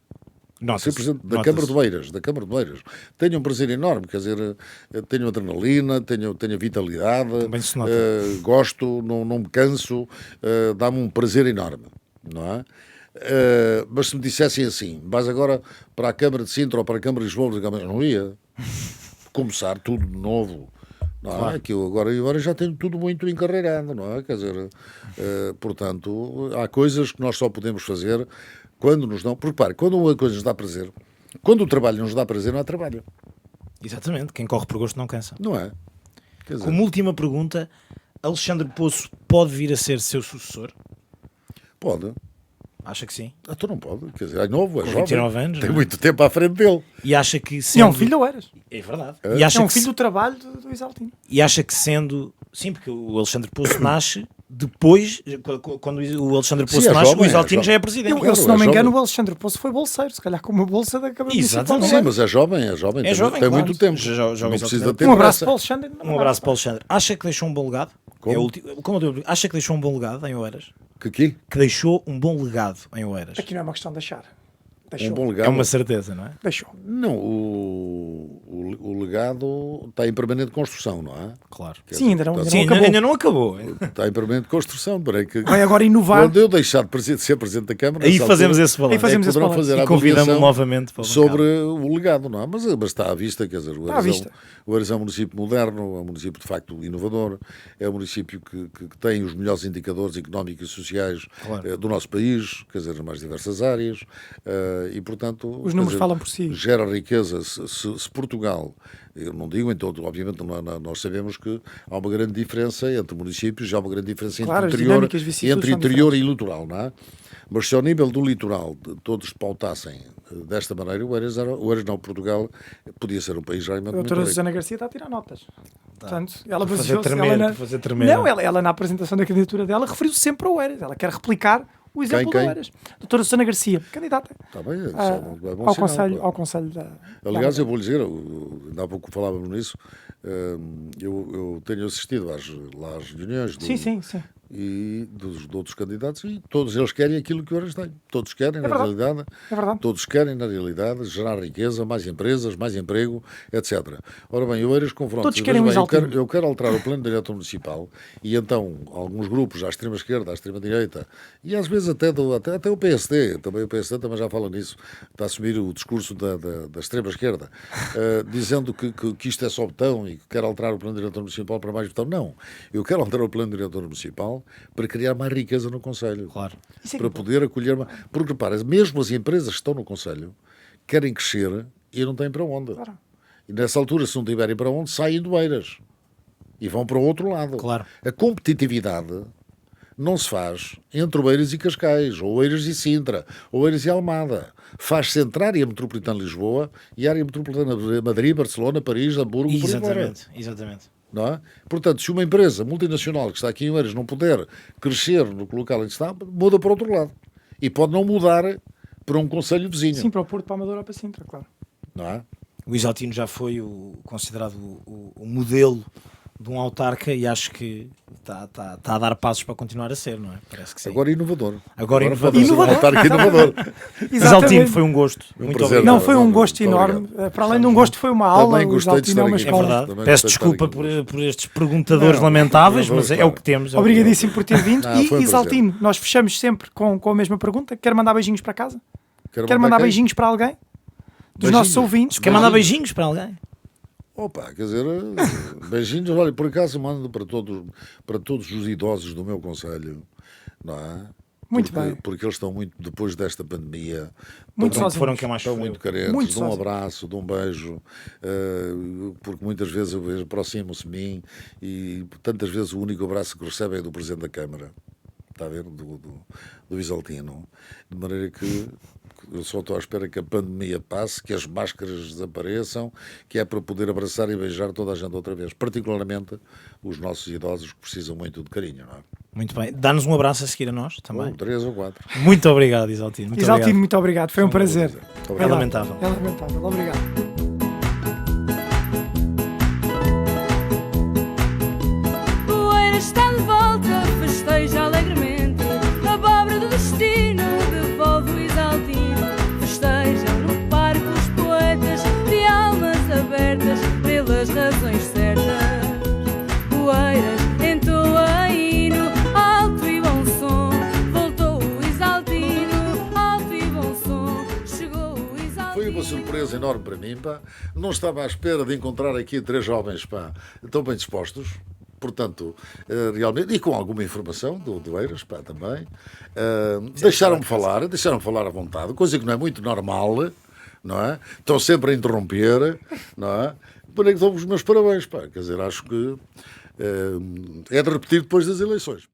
Ser Presidente da Câmara de Oeiras. Tenho um prazer enorme, quer dizer, tenho adrenalina, tenho vitalidade, Também se nota. gosto, não me canso, dá-me um prazer enorme, não é? Mas se me dissessem assim, vais agora para a Câmara de Sintra ou para a Câmara de Lisboa, eu não ia. Começar tudo de novo. Não é? Claro. Que eu agora já tenho tudo muito encarreirado, não é? Quer dizer, portanto, há coisas que nós só podemos fazer quando nos dão. Porque, repare, quando uma coisa nos dá prazer, quando o trabalho nos dá prazer, não há trabalho. Exatamente, quem corre por gosto não cansa. Não é? Quer dizer, Como última pergunta, Alexandre Poço pode vir a ser seu sucessor? pode. Acha que sim? Tu não pode. Quer dizer, é novo, é Com jovem. 29 anos, Tem não é? muito tempo à frente dele. E acha que E é sendo... um filho do Oeiras. É verdade. É? E acha É um que filho do trabalho do Isaltino. E acha que sendo... Sim, porque o Alexandre Poço nasce depois, quando o Alexandre Poço Sim, é nasce, jovem, o Isaltino é já é jovem. presidente. Eu, se não me é engano, jovem. o Alexandre Poço foi bolseiro, se calhar com uma bolsa da Câmara Exatamente. Municipal. Sim, mas é jovem. É jovem, tem claro. muito tempo. Jovem, não precisa exatamente. ter Um abraço pressa. para o Alexandre. Um abraço para o Alexandre. Acha que deixou um bom legado? Como? É a última- Acha que deixou um bom legado em Oeiras? Que aqui? Que deixou um bom legado em Oeiras? Aqui não é uma questão de achar. Deixou. um bom legado. É uma certeza, não é? Deixou. Não, o legado está em permanente construção, não é? Claro. Sim, ainda não acabou. Ainda não acabou. Está em permanente construção. Para que, Vai agora inovar. quando eu deixar de ser Presidente da Câmara, Aí nessa fazemos altura, esse balanço. Aí fazemos esse poderão balanço. fazer a E convidamos avaliação novamente para o sobre o legado, não é? Mas está à vista, quer dizer, à vista. O Oeiras é um município moderno, é um município de facto inovador, é um município que tem os melhores indicadores económicos e sociais Claro. do nosso país, quer dizer, nas mais diversas áreas, e portanto... Os números falam por si. Gera riqueza. Se Portugal, eu não digo em todo, obviamente nós sabemos que há uma grande diferença entre municípios, há uma grande diferença Claro, as entre interior, dinâmicas, vicissitudes entre são interior e litoral, não é? Mas se ao nível do litoral todos pautassem desta maneira, o Oeiras não, Portugal podia ser um país realmente A muito doutora rico. Susana Garcia está a tirar notas. Portanto, ela Para fazer baseou-se... tremer, ela para fazer tremer. Não, ela na apresentação da candidatura dela referiu-se sempre ao Oeiras. Ela quer replicar o exemplo do Quem? Oeiras. Doutora Susana Garcia, candidata Está bem, isso ah, é bom ao, sinal, conselho, pá. ao Conselho da... Aliás, eu vou lhe dizer, ainda há pouco falávamos nisso, eu tenho assistido às reuniões Sim. e de outros candidatos e todos eles querem aquilo que o Oeiras tem. Todos querem, na verdade. realidade. É verdade. Todos querem, na realidade, gerar riqueza, mais empresas, mais emprego, etc. Ora bem, o Oeiras confronta. Todos querem um Isaltino. Eu quero alterar o plano diretor municipal e então alguns grupos, à extrema-esquerda, à extrema-direita e às vezes até o PSD, também o PSD também já fala nisso, está a assumir o discurso da extrema-esquerda, dizendo que isto é só botão e que quer alterar o plano diretor municipal para mais botão. Não, eu quero alterar o plano diretor municipal para criar mais riqueza no Conselho. Claro. Para poder acolher mais. Porque, repara, mesmo as empresas que estão no Conselho querem crescer e não têm para onde. Claro. E nessa altura, se não tiverem para onde, saem do Oeiras e vão para o outro lado. Claro. A competitividade não se faz entre Oeiras e Cascais, ou Oeiras e Sintra, ou Oeiras e Almada. Faz-se entre a área metropolitana de Lisboa e a área metropolitana de Madrid, Barcelona, Paris, Hamburgo, por aí fora. Exatamente. Não é? Portanto, se uma empresa multinacional que está aqui em Oeiras não puder crescer no local em que está, muda para outro lado. E pode não mudar para um concelho vizinho. Sim, para o Porto, para a Amadora, para Sintra, claro. Não é? O Isaltino já foi considerado o modelo de um autarca e acho que está a dar passos para continuar a ser, não é? Parece que sim. Agora inovador. Agora inovador. pode ser um autarca inovador. Isaltino, foi um gosto. Muito prazer. obrigado. Não, foi um gosto Muito enorme. obrigado. Para além de um gosto, foi uma aula. Também O gostei de Isaltino é uma estar É aqui. escola. verdade. Também Peço gostei de desculpa estar aqui. por estes perguntadores Não, lamentáveis, não, mas não, é o que temos. é o que Obrigadíssimo por ter vindo. Não, foi um E prazer. Isaltino, nós fechamos sempre com a mesma pergunta. Quer mandar beijinhos para casa? Quer mandar quem? beijinhos para alguém? Dos Beijinhos? nossos ouvintes? Quer mandar beijinhos para alguém? Opa, quer dizer, beijinhos. Olha, por acaso mando para todos os idosos do meu concelho, não é? Muito bem. Porque eles estão muito, depois desta pandemia, Muito estão sozinhos. Foram quem mais estão sofreu. muito carentes Muito de um sozinhos. abraço, de um beijo, porque muitas vezes eu vejo, aproximam-se de mim e tantas vezes o único abraço que recebem é do Presidente da Câmara, está a ver, do Isaltino, de maneira que eu só estou à espera que a pandemia passe, que as máscaras desapareçam, que é para poder abraçar e beijar toda a gente outra vez, particularmente os nossos idosos que precisam muito de carinho, não é? Muito bem. Dá-nos um abraço a seguir a nós também. Ou 3 ou 4. Muito obrigado, Isaltino. Muito Isaltino, obrigado. muito obrigado. Foi um prazer. Muito É obrigado. lamentável. É lamentável. Obrigado. O Oeiras está de volta, festeja alegremente. A abóbora do destino devolve o Isaltino. Festejam no parque os poetas de almas abertas pelas razões certas. O Oeiras entoa hino, alto e bom som. Voltou o Isaltino, alto e bom som. Chegou o Isaltino. Foi uma surpresa enorme para mim, pá. Não estava à espera de encontrar aqui 3 jovens, pá, tão bem dispostos. Portanto, realmente, e com alguma informação do Eiras, pá, também. Deixaram-me falar à vontade, coisa que não é muito normal, não é? Estão sempre a interromper, não é? Para que dou os meus parabéns, pá. Quer dizer, acho que é de repetir depois das eleições.